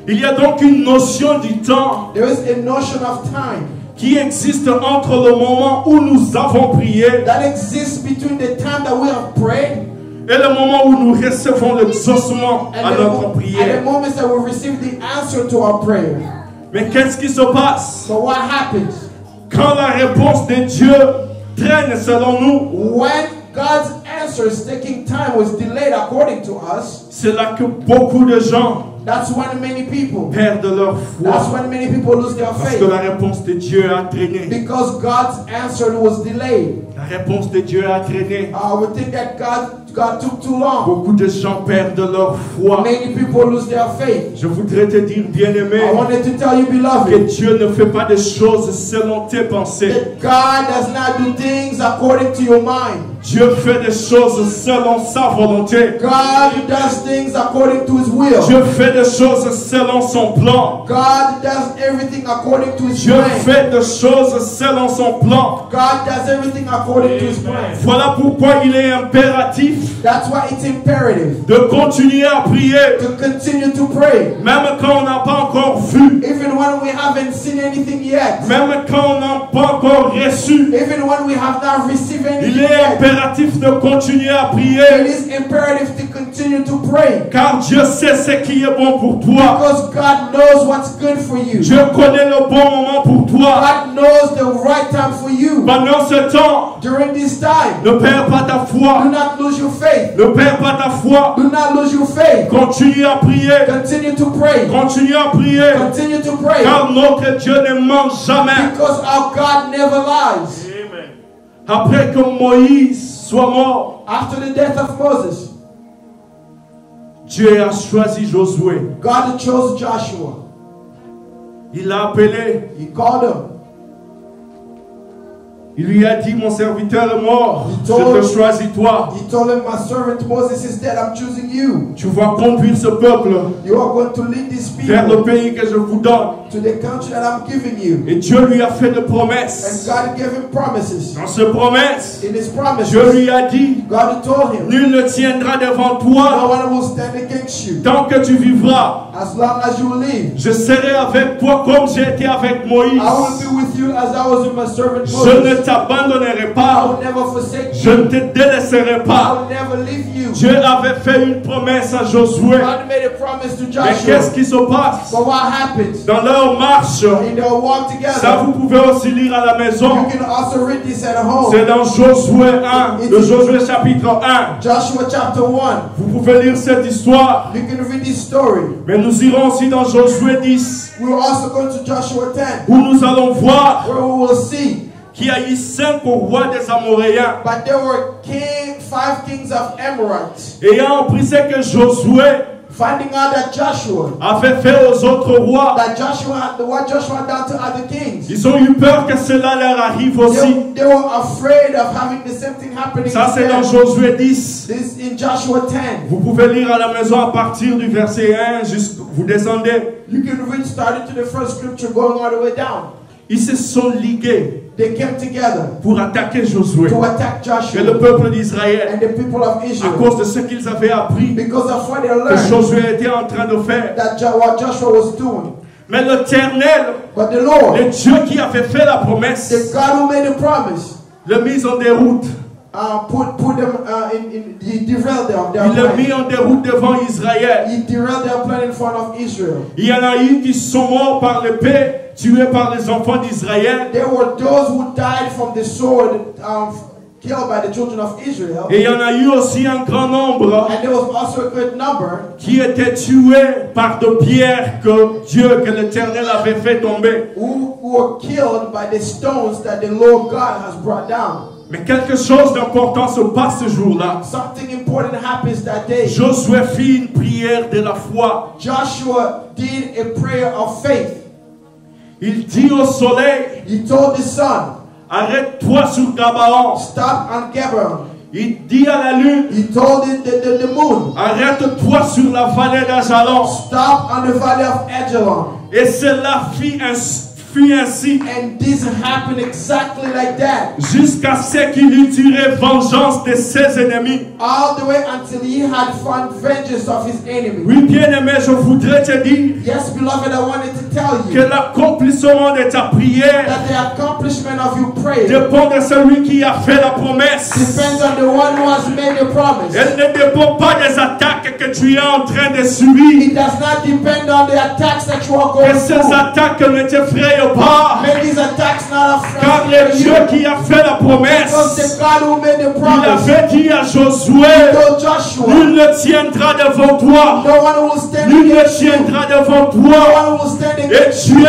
Il y a donc une notion du temps There is a notion of time qui existe entre le moment où nous avons prié that exists between the time that we have prayed et le moment où nous recevons l'exaucement à and notre the prière. moments that we receive the answer to our prayer. Mais qu'est-ce qui se passe So what happens quand la réponse de Dieu traîne selon nous? when God's answer is taking time, was delayed according to us? C'est là que beaucoup de gens That's when many people, perdent leur that's foi when many people lose their parce que faith, la réponse de Dieu a traîné. because God's answer was delayed. La réponse de Dieu a traîné. We think that God took too long. Beaucoup de gens perdent leur foi. Many people lose their faith. Je voudrais te dire, bien-aimé, I wanted to tell you, que beloved, Dieu ne fait pas des choses selon tes pensées. that God does not do things according to your mind. Dieu fait des choses selon sa volonté. God does things according to His will. Dieu fait des choses selon son plan. God does everything according to His Dieu plan. fait des choses selon son plan. God does everything according to His plan. Voilà pourquoi il est impératif That's why it's imperative de continuer à prier, to continue to pray. même quand on n'a pas encore vu, Even when we haven't seen anything yet. même quand on n'a pas encore reçu. Even when we have not received Il anything est yet. impératif de continuer à It prier, is imperative to continue to pray. car Dieu sait ce qui est bon pour toi. Because God knows what's good for you. Dieu connaît le bon moment pour toi. God knows the right time for you. Pendant ce temps, During this time, ne perds pas ta do foi. not lose your faith. Ne perds pas ta foi. Do not lose your faith. Continue à prier. Continue to pray. Continue à prier. Continue to pray. Car notre Dieu ne ment jamais. Because our God never lies. Amen. Après que Moïse soit mort, After the death of Moses, Dieu a choisi Josué. God chose Joshua. Il l'a appelé. He called him. Il lui a dit, mon serviteur est mort. Il Je told- te choisis toi. He told him, my servant Moses is dead. I'm choosing you. Tu vas conduire ce peuple You are going to lead these vers le people pays que je vous donne. to the country that I'm giving you. Et Dieu lui a fait des And promesses. God gave him promises. Dans ces promesses, In his promises, Dieu lui a dit, God told him, nul ne tiendra devant no toi one will stand against you. tant que tu vivras. As long as you live, Je serai avec toi comme j'ai été avec Moïse. I will be with you as I was with my servant Je ne Moses. t'abandonnerai I pas. will never forsake Je you. ne te délaisserai I pas. will never leave you. Dieu avait fait une promesse à Josué. God made a promise to Mais Joshua. qu'est-ce qui se passe? But what happens? Dans leur leur marche. in their walk Ça, together. vous pouvez aussi lire à la maison. You can also read this at home. C'est dans Josué 1, le Josué chapitre 1. Joshua chapter 1. Vous pouvez lire cette histoire. You can read this story. Mais nous irons aussi dans Josué 10, We will also go to Joshua 10, où nous allons voir where we will see. qu'il y a eu 5 rois des Amoréens. But there were 5 kings of Amorites. Ayant appris ce que Josué Finding out that Joshua, avait fait aux autres rois, what Joshua had done to other kings. ils ont eu peur que cela leur arrive aussi. They were afraid of having the same thing happening Ça, to c'est dans them. Josué 10. This is in Joshua 10. Vous pouvez lire à la maison à partir du verset 1, vous descendez. You can read starting to the first scripture going all the way down. Ils se sont ligués They came together pour attaquer Josué to attack et Joshua le peuple d'Israël and the people of à Israel cause de ce qu'ils avaient appris because of what they que learned Josué était en train de faire. what Joshua was doing. Mais l'Éternel, But the Lord, le Dieu qui avait fait la promesse, the God who made the promise, l'a mis en déroute. put them he derailed them. Il l'a mis en déroute devant Israël. He derailed their plan in front of Israel. Il y en a eu qui sont morts par l'épée, tués par les enfants d'Israël. There were those who died from the sword, killed by the children of Israel. Et il y en a eu aussi un grand nombre And there was also a great number qui étaient tués par de pierres que l'Éternel avait fait tomber. who were killed by the stones that the Lord God has brought down. Mais quelque chose d'important se passe ce jour-là. Something important happens that day. Josué fit une prière de la foi. Joshua did a prayer of faith. Il dit au soleil, He told the sun, arrête-toi sur Gabaon. stop on Gabaon. Il dit à la lune, He told the moon, arrête-toi sur la vallée d'Ajalon. stop on the valley of Ajalon. Et cela fut ainsi And this happened exactly like that. jusqu'à ce qu'il eût tiré vengeance de ses ennemis. All the way until he had found vengeance of his enemy. Oui, bien-aimé, je voudrais te dire Yes, beloved, I wanted to tell que you l'accomplissement de ta prière that the accomplishment of your prayer dépend de celui qui a fait la promesse. depends on the one who has made the promise. Elle ne dépend pas des attaques que tu es en train de subir. It does not depend on the attacks that you are Que going ces through. attaques ne t'effrayent pas. Make these attacks not Car afraid le of Dieu you. qui a fait la Because promesse, the God who made the il promise avait dit à Josué, told Joshua, nul ne tiendra devant toi. no one will stand Nul ne against you. tiendra devant No toi. one will stand Et against you. Dieu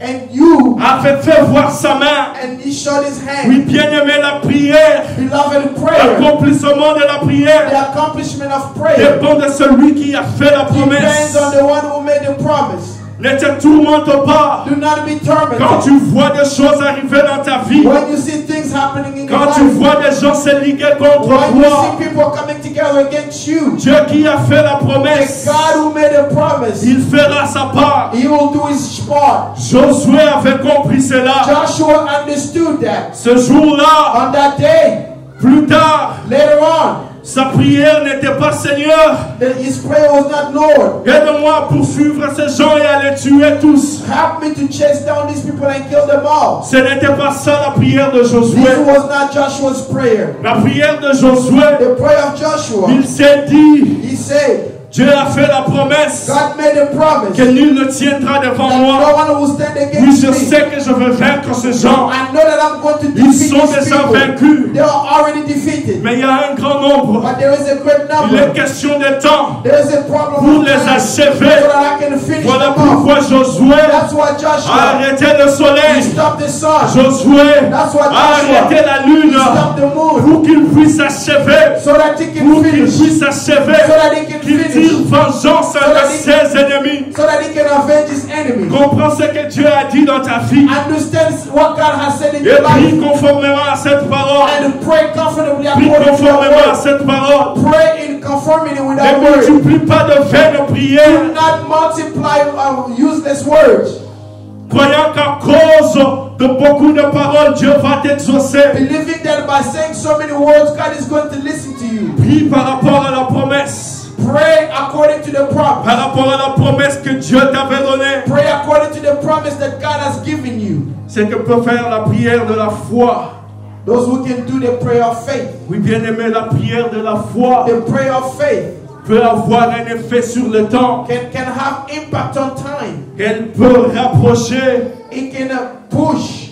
And you, avait fait voir sa main. and he showed his Oui, hand. bien-aimé, la prière, Beloved, prayer, l'accomplissement de la prière the accomplishment of prayer dépend de celui qui a fait la depends promesse. on the one who made the promise. Ne te tourmente pas Do not be quand tormented. tu vois des choses arriver dans ta vie. When you see things happening in your Quand tu life, vois des gens se liguer contre when you toi. see people coming together against you, Dieu qui a fait la the promesse, God who made a promise, il fera sa part. he will do his part. Josué avait compris cela. Joshua understood that. Ce jour-là, On that day, plus tard, later on, sa prière n'était pas Seigneur, that his prayer was not, Lord, aide-moi à poursuivre ces gens et à les tuer tous. help me to chase down these people and kill them all. Ce n'était pas ça la prière de This Josué. was not Joshua's prayer. La prière de Josué, The prayer of Joshua, il s'est dit, he said, Dieu a fait la promesse God made a promise que nul ne tiendra devant that moi. no one will stand Oui, against je me. sais que je veux vaincre ces gens. I know that I'm going to Ils defeat sont these déjà people. vaincus. They are already defeated. Mais il y a un grand nombre. But there is a great Il est number. question de temps There is a problem pour of les time achever. so that I can finish Voilà them off. pourquoi Josué That's why a Joshua, arrêté le he soleil. stopped the sun. Josué That's why a arrêté Joshua, la he lune stopped the moon pour qu'il puisse achever. so that he can Pour qu'il finish. puisse So achever. that he can Qu'il tire finish. vengeance à ses ennemis. So that he can avenge his enemies. Comprends ce que Dieu a dit dans ta vie. Understand what God has said in Et your prie life. conformément à cette parole. And pray comfortably Prie according to your conformément à word. cette parole. Pray in conformity with Ne our word. multiplie pas de vaines prières. Do not multiply useless words. Croyant qu'à cause de beaucoup de paroles, Dieu va t'exaucer. Believing that by saying so many words, God is going to listen to you. Prie par rapport à la promesse. Pray according to the promise. Par rapport à la promesse que Dieu t'avait donnée. Pray according to the promise that God has given you. C'est que peut faire la prière de la foi. Those who can do the prayer of faith. Oui, bien aimé, la prière de la foi The prayer of faith peut avoir un effet sur le temps. can have impact on time. Elle peut rapprocher, It can push.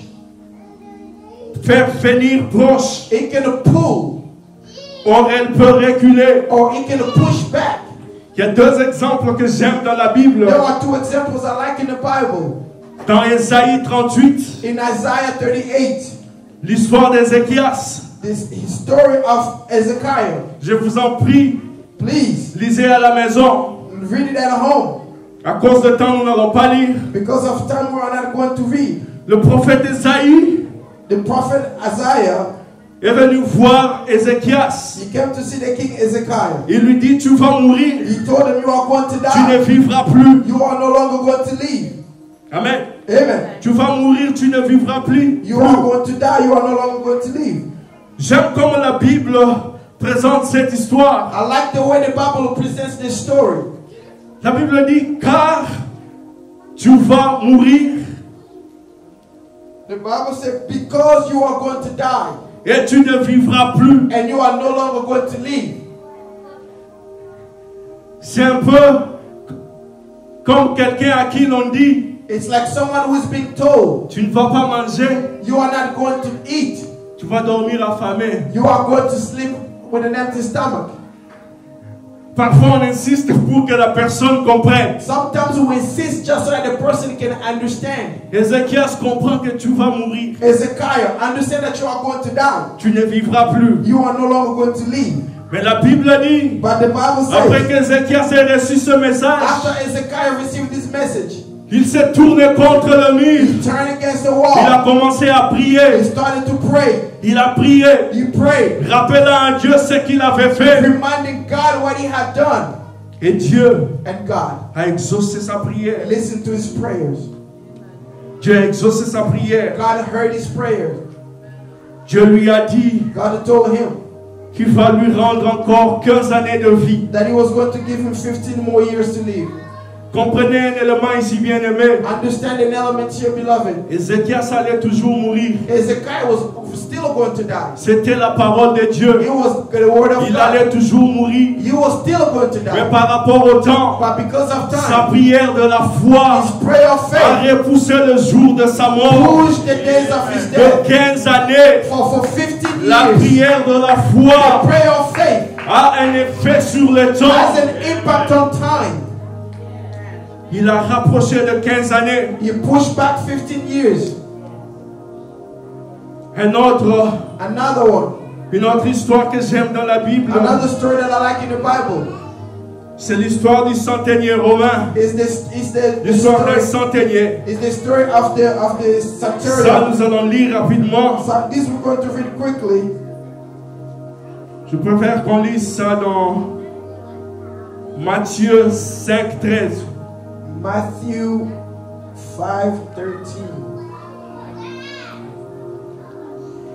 faire venir proche. It can pull. Or elle peut reculer. Or it can push back. Il y a deux exemples que j'aime dans la Bible. There are two examples I like in the Bible. Dans Ésaïe 38, In Isaiah 38, l'histoire d'Ézéchias. this story of Ezekiel. Je vous en prie, Please lisez à la maison. read it at home. À cause de temps, nous n'allons pas lire. Because of time, we are not going to read. Le prophète Ésaïe The prophet Isaiah, est venu voir Ézéchias. he came to see the king Ezekiel. Il lui dit, tu vas mourir, He told him, you are going to tu ne die. vivras plus. You are no longer going to live. Amen. Amen. Tu vas mourir, tu ne vivras plus. You are going to die. You are no longer going to live. J'aime comme la Bible présente cette histoire. I like the way the Bible presents this story. La Bible dit, car tu vas mourir The Bible says, because you are going to die et tu ne vivras plus. and you are no longer going to live. C'est un peu comme quelqu'un à qui l'on dit, It's like someone who is being told, tu ne vas pas manger, you are not going to eat. tu vas dormir affamé. You are going to sleep with an empty stomach. Parfois on insiste pour que la personne comprenne. Sometimes we insist just so that the person can understand. Ézéchias comprend que tu vas mourir. Ezekiel, understand that you are going to die. Tu ne vivras plus. You are no longer going to live. Mais la Bible dit, But the Bible après says, qu'Ézéchias ait reçu ce message, after Ezekiel received this message, il s'est tourné contre le mur. he turned against the Il a wall. commencé à He prier. started to pray. Il a prié, He prayed, rappelant à Dieu ce qu'il avait fait. reminding God what he had done. Et Dieu And God a exaucé sa prière. listened to his prayers. Dieu a exaucé sa prière. God heard his prayers. Dieu lui a dit God told him qu'il va lui rendre encore 15 années de vie. that he was going to give him 15 more years to live. Comprenez un élément ici bien aimé. Understand an element here, beloved. Ézéchias allait toujours mourir. Ezekiel was still going to die. C'était la parole de Dieu. It was the word of Il God. allait toujours mourir. He was still going to Mais die. par rapport au temps, But because of sa time, prière de la foi his prayer of a faith repoussé le jour de sa mort pushed the days of his de death 15 années. for 15 La years. prière de la The foi prayer of faith a un effet sur le temps. has an impact on time. Il a rapproché de 15 années. He pushed back 15 years. Another one. Une autre histoire que j'aime dans la Bible, Another story that I like in the Bible c'est l'histoire du centenier romain. is the L'histoire d'un story, centenier. is the story of the Ça, centurion. nous allons lire rapidement. So this we're going to read quickly. Je préfère qu'on lise ça dans Matthieu 5, 13. Matthew 5:13.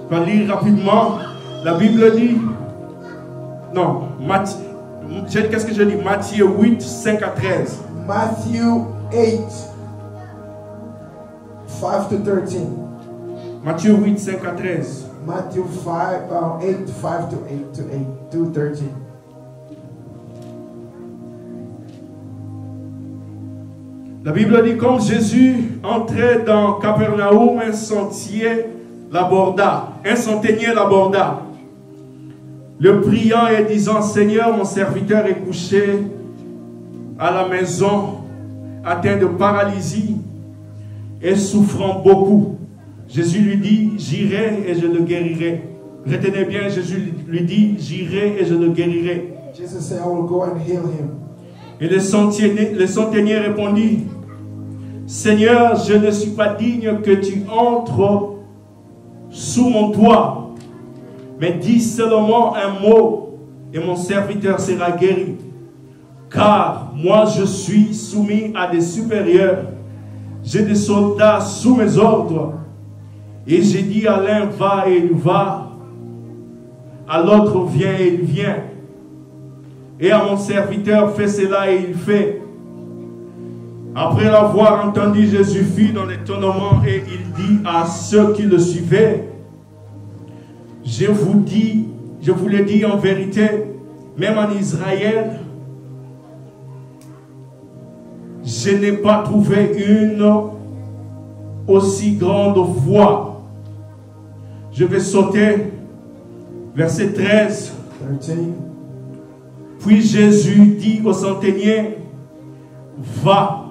Je vais lire rapidement. La Bible dit. Non, qu'est-ce que j'ai dit? Matthieu 8, 5 à 13. Matthew 8, 5 to 13. Matthieu 8, 5 à 13. Matthew 8, 5 to 13. La Bible dit, comme Jésus entrait dans Capernaum, un centenier l'aborda. Le priant et disant, Seigneur, mon serviteur est couché à la maison, atteint de paralysie et souffrant beaucoup. Jésus lui dit, j'irai et je le guérirai. Retenez bien, Jésus lui dit, j'irai et je le guérirai. Jesus said, I will go and heal him. Et le centenier répondit, Seigneur, je ne suis pas digne que tu entres sous mon toit, mais dis seulement un mot et mon serviteur sera guéri. Car moi je suis soumis à des supérieurs, j'ai des soldats sous mes ordres, et j'ai dit à l'un va et il va, à l'autre viens et il vient, et à mon serviteur fais cela et il fait. Après l'avoir entendu, Jésus fut dans l'étonnement et il dit à ceux qui le suivaient, je vous le dis en vérité, même en Israël, je n'ai pas trouvé une aussi grande foi. Je vais sauter verset 13. 13. Puis Jésus dit au centenier, va,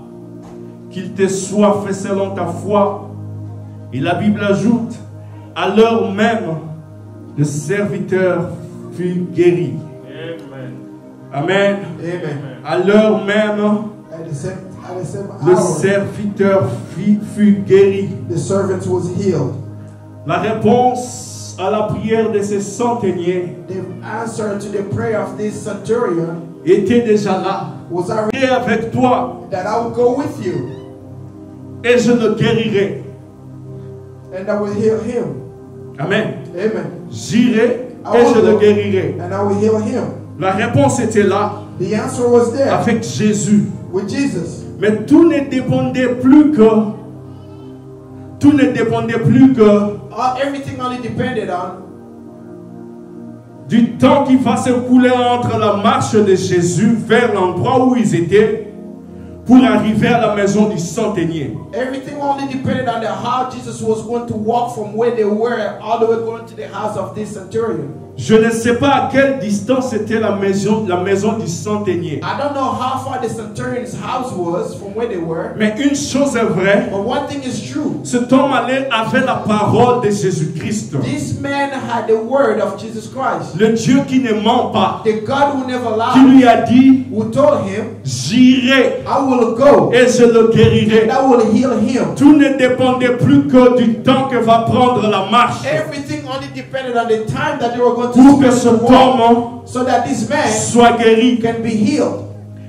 qu'il te soit fait selon ta foi. Et la Bible ajoute, à l'heure même, le serviteur fut guéri. Amen. Amen. À l'heure même, At the same le hour, serviteur fut guéri. the servant was healed. La réponse à la prière de ce centenier The answer to the prayer of this centurion était déjà là. was already J'irai avec toi that I will go with you et je le guérirai. and I will heal him. Amen. Amen. J'irai I et will je le go guérirai. and I will heal him. La réponse était là The answer was there avec Jésus. with Jesus. Mais tout ne dépendait plus que Everything only depended on du temps qui va s'écouler entre la marche de Jésus vers l'endroit où ils étaient pour arriver à la maison du centenier. everything only depended on how Jesus was going to walk from where they were all the way going to the house of this centurion. Je ne sais pas à quelle distance était la maison du centenier. I don't know how far the centurion's house was from where they were, Mais une chose est vraie, but one thing is true. cet homme avait la parole de Jésus-Christ. This man had the word of Jesus Christ, Le Dieu qui ne ment pas, the God who never qui lied, lui a dit, who told him, j'irai I will go et je le guérirai. and I will heal him. Tout ne dépendait plus que du temps que va prendre la marche Everything only depended on the time that they were going pour que to cet spend to walk, homme so that this man soit guéri. can be healed.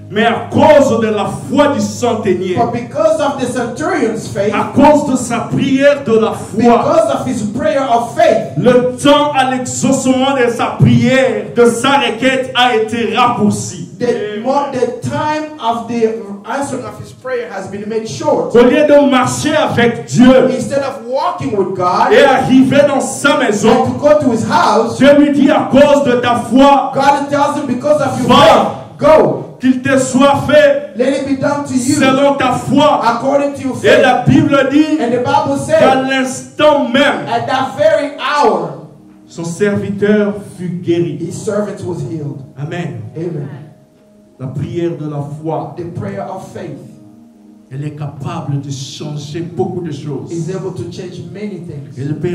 Mais à cause de la foi du centenier, But because of the centurion's faith, à cause de sa prière de la foi, because of his prayer of faith, le temps à l'exaucement de sa prière, de sa requête a été raccourci. the time of the answering of his prayer has been made short. Au lieu de marcher avec Dieu Instead of walking with God et arriver dans sa and maison, to go to his house, Dieu lui dit à cause de ta foi, God tells him, because of your Va. faith, go. qu'il te soit fait Let it be done to you selon ta foi. according to your Et faith. la Bible dit And the Bible qu'à says, l'instant même, at that very hour, son serviteur fut guéri. his servant was healed. Amen. Amen. La prière de la foi, The prayer of faith elle est capable de changer beaucoup de choses. is able to change many things. Elle peut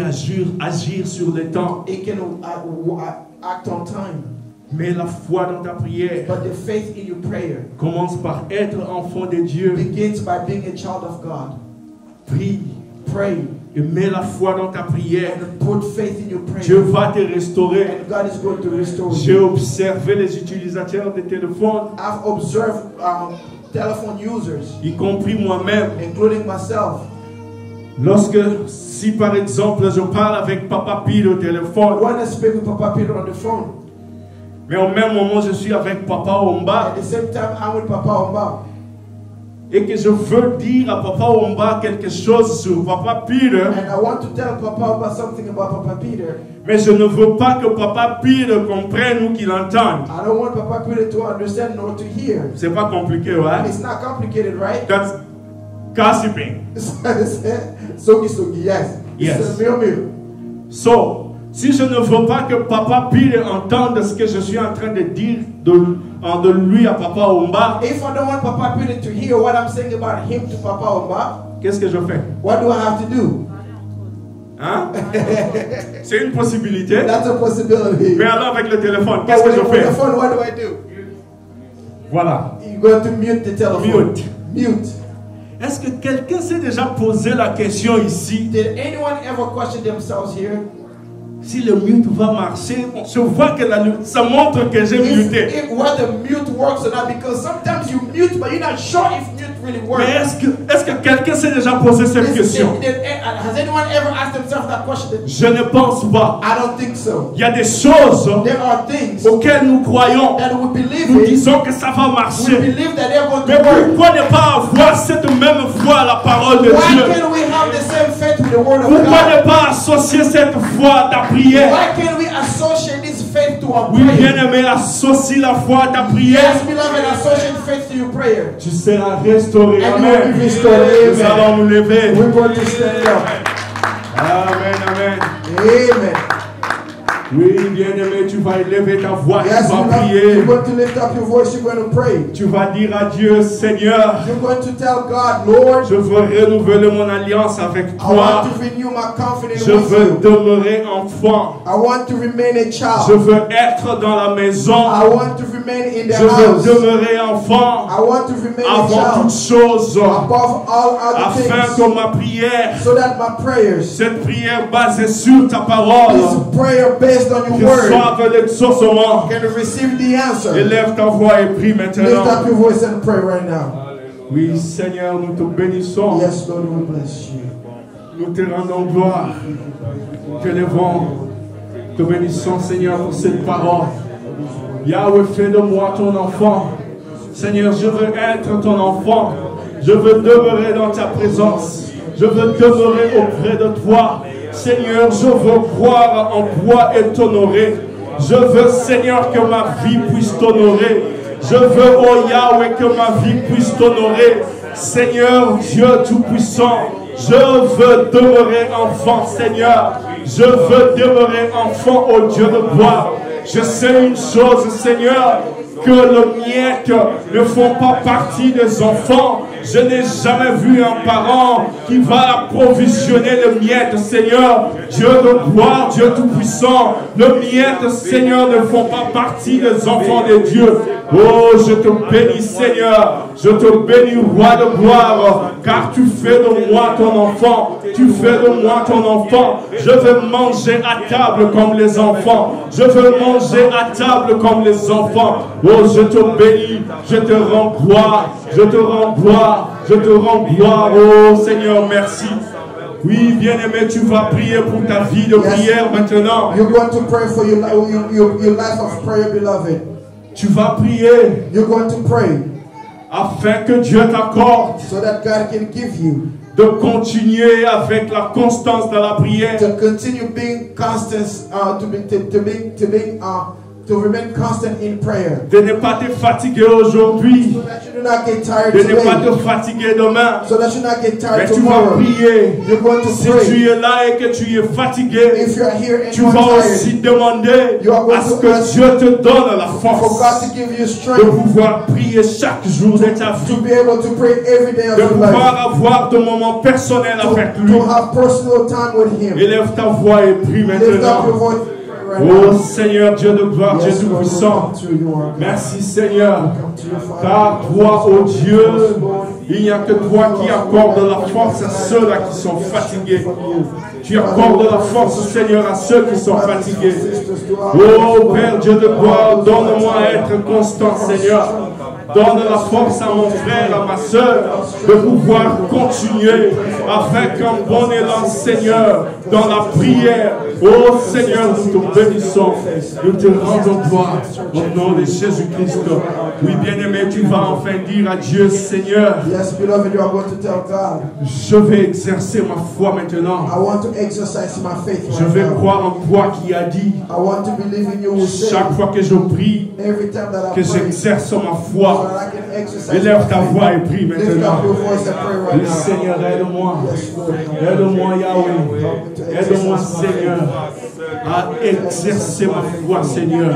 agir sur le temps. It can act on time. Mais la foi dans ta prière But the faith in your prayer commence par être enfant de Dieu. begins by being a child of God. Prie Pray et mets la foi dans ta prière. and put faith in your Dieu prayer. va te restaurer. And God is going to restore J'ai you. observé les utilisateurs de téléphone, I've observed telephone users, y compris moi-même. including myself. Si par exemple je parle avec Papa Pile au téléphone, When I speak with Papa Peter on the phone, mais au même moment je suis avec Papa Omba at the same time I'm with Papa Omba, et que je veux dire à Papa Omba quelque chose sur Papa Pile, and I want to tell Papa Omba something about Papa Peter, mais je ne veux pas que Papa Pile comprenne ou qu'il entende. I don't want Papa Peter to understand nor to hear. C'est pas compliqué, ouais? It's not complicated, right? That's gossiping. Sogi sogi, yes. Yes. It's a meal. So, si je ne veux pas que Papa Pile entende ce que je suis en train de dire de lui à Papa Omba, If I don't want Papa Peter to hear what I'm saying about him to Papa Omba, qu'est-ce que je fais? what do I have to do? Hein? C'est une possibilité. That's a possibility. Mais alors avec le téléphone, qu'est-ce But que je with the fais? phone, what do I do? Voilà. You go to mute the telephone. Mute. Mute. Est-ce que quelqu'un s'est déjà posé la question ici? Did anyone ever question themselves here? Si le mute va marcher, je vois que ça montre que j'ai muté. If whether mute works or not, because sometimes you mute, but you're not sure if mute really works. Mais est-ce que quelqu'un s'est déjà posé cette question? Has anyone ever asked themselves that question? Je ne pense pas. I don't think so. Il y a des choses There are things auxquelles nous croyons. that we believe Nous in. disons que ça va We marcher. believe that they're going Mais to work. pourquoi ne pas avoir cette même foi à la parole de Why Dieu? can't we have the same faith with the word of Pourquoi God? ne pas associer cette foi à ta prière? Why can't we associate this faith to our Oui, prayer. bien-aimé, associe la foi à ta prière. Yes, beloved, associate faith to your prayer. Tu seras restauré. And you will Amen. be restored. Nous Amen. allons nous lever. We're going to stand up. Amen, amen. Amen. Oui, bien-aimé, tu vas élever ta voix, Yes, tu vas you're prier. going to lift up your voice. You're going to pray. Tu vas dire à Dieu, Seigneur, You're going to tell God, Lord, je veux renouveler mon alliance avec I toi. want to renew my confidence Je with veux you. demeurer enfant. I want to remain a Je child. veux être dans la maison. I want to remain in the Je veux house. demeurer enfant I want to remain a avant toute child chose, above all other afin things, que ma prière, so that my prayers, cette prière basée sur ta parole, this prayer based on your word, reçoive l'exaucement. can receive the answer. Élève ta voix et prie Lift maintenant. up your voice and pray right now. Oui, Seigneur, nous te bénissons. Yes, Lord, we bless you. Nous te rendons gloire. Nous te levons. Te bénissons, Seigneur, pour cette parole. Yahweh, fais de moi ton enfant. Seigneur, je veux être ton enfant. Je veux demeurer dans ta présence. Je veux demeurer auprès de toi. Seigneur, je veux croire en toi et t'honorer. Je veux, Seigneur, que ma vie puisse t'honorer. Je veux, oh Yahweh, que ma vie puisse t'honorer. Seigneur, Dieu Tout-Puissant, je veux demeurer enfant, Seigneur. Je veux demeurer enfant, oh Dieu de gloire. Je sais une chose, Seigneur, que les miettes ne font pas partie des enfants. Je n'ai jamais vu un parent qui va approvisionner les miettes, Seigneur. Dieu de gloire, Dieu Tout-Puissant. Les miettes, Seigneur, ne font pas partie des enfants de Dieu. Oh, je te bénis, Seigneur. Je te bénis, Roi de gloire, car tu fais de moi ton enfant. Tu fais de moi ton enfant. Je veux manger à table comme les enfants. Je veux manger à table comme les enfants. Oh, je te bénis. Je te rends gloire. Je te rends gloire. Je te rends gloire. Oh, Seigneur, merci. Oui, bien-aimé, tu vas prier pour ta vie de prière maintenant. You're going to pray for your life of prayer, beloved. Tu vas prier You're going to pray afin que Dieu t'accorde so that God can give you de continuer avec la constance dans la prière. to continue being constant, to remain constant in prayer. De ne pas te fatiguer aujourd'hui. So that you do not get tired De ne pas today. te fatiguer demain. So that you not get tired Mais tu vas tomorrow. prier. You're going to Si pray. tu es là et que tu es fatigué, If you are here and tu you are vas aussi tired, demander you are going à ce to que ask Dieu te donne la for God force to give you de strength pouvoir prier chaque jour de ta vie. to be able to pray every day of De your pouvoir life. avoir de moments personnels avec lui. To have personal time with Him. Élève ta voix et prie Lift up your maintenant. voice and pray right Oh now. Seigneur Dieu de gloire, Dieu Yes, Lord, we Tout-Puissant. come to you, our God. Merci Seigneur. Come to your Father. Car toi, oh Dieu, il n'y a que toi qui accordes la force à ceux-là qui sont fatigués. Tu accordes la force, Seigneur, à ceux qui sont fatigués. Oh Père Dieu de gloire, donne-moi à être constant, Seigneur. Donne la force à mon frère, à ma soeur, de pouvoir continuer afin qu'un bon élan, Seigneur, dans la prière. Oh Seigneur, nous te bénissons. Nous te rendons gloire au nom de Jésus-Christ. Oui, bien-aimé, tu vas enfin dire à Dieu, Seigneur, Yes, beloved, you are going to tell God, je vais exercer ma foi maintenant. I want to exercise my faith Je right vais now. croire en toi qui a dit, I want to believe in you who said, chaque fois que je prie, every time that I que pray, j'exerce ma so foi. that I can exercise Élève my ta faith. voix et prie Lift maintenant. up your voice and pray right Oui, now. Seigneur, aide-moi. Yes, Lord. Aide-moi, Yahweh. Aide-moi, Seigneur, à exercer ma foi, Seigneur.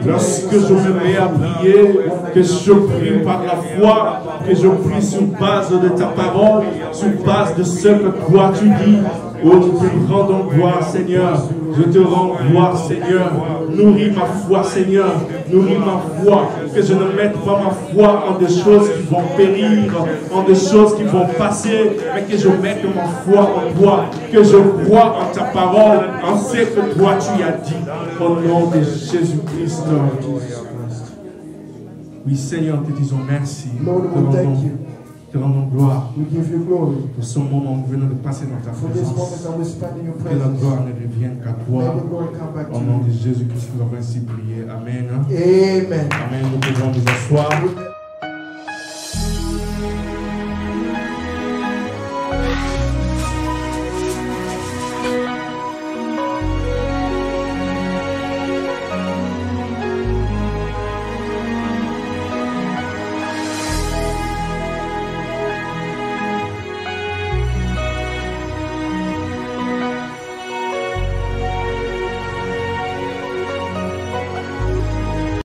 Lorsque je me mets à prier, que je prie par la foi, que je prie sur base de ta parole, sur base de ce que toi tu dis. Oh, nous te rendons gloire, Seigneur. Je te rends gloire, Seigneur. Nourris ma foi, Seigneur. Nourris ma foi. Que je ne mette pas ma foi en des choses qui vont périr, en des choses qui vont passer, mais que je mette ma foi en toi. Que je crois en ta parole, en ce que toi tu as dit. Au nom de Jésus-Christ. Oui, Seigneur, te disons merci. Lord, we thank you. Te rendons gloire We give you glory pour ce moment que nous venons de passer dans ta for this moment présence. that we spend in your Que la presence. gloire ne revienne qu'à May toi. the glory come back Au to nom you. de Jésus-Christ, nous avons ainsi prié. Amen. Amen. Amen. Nous pouvons nous asseoir.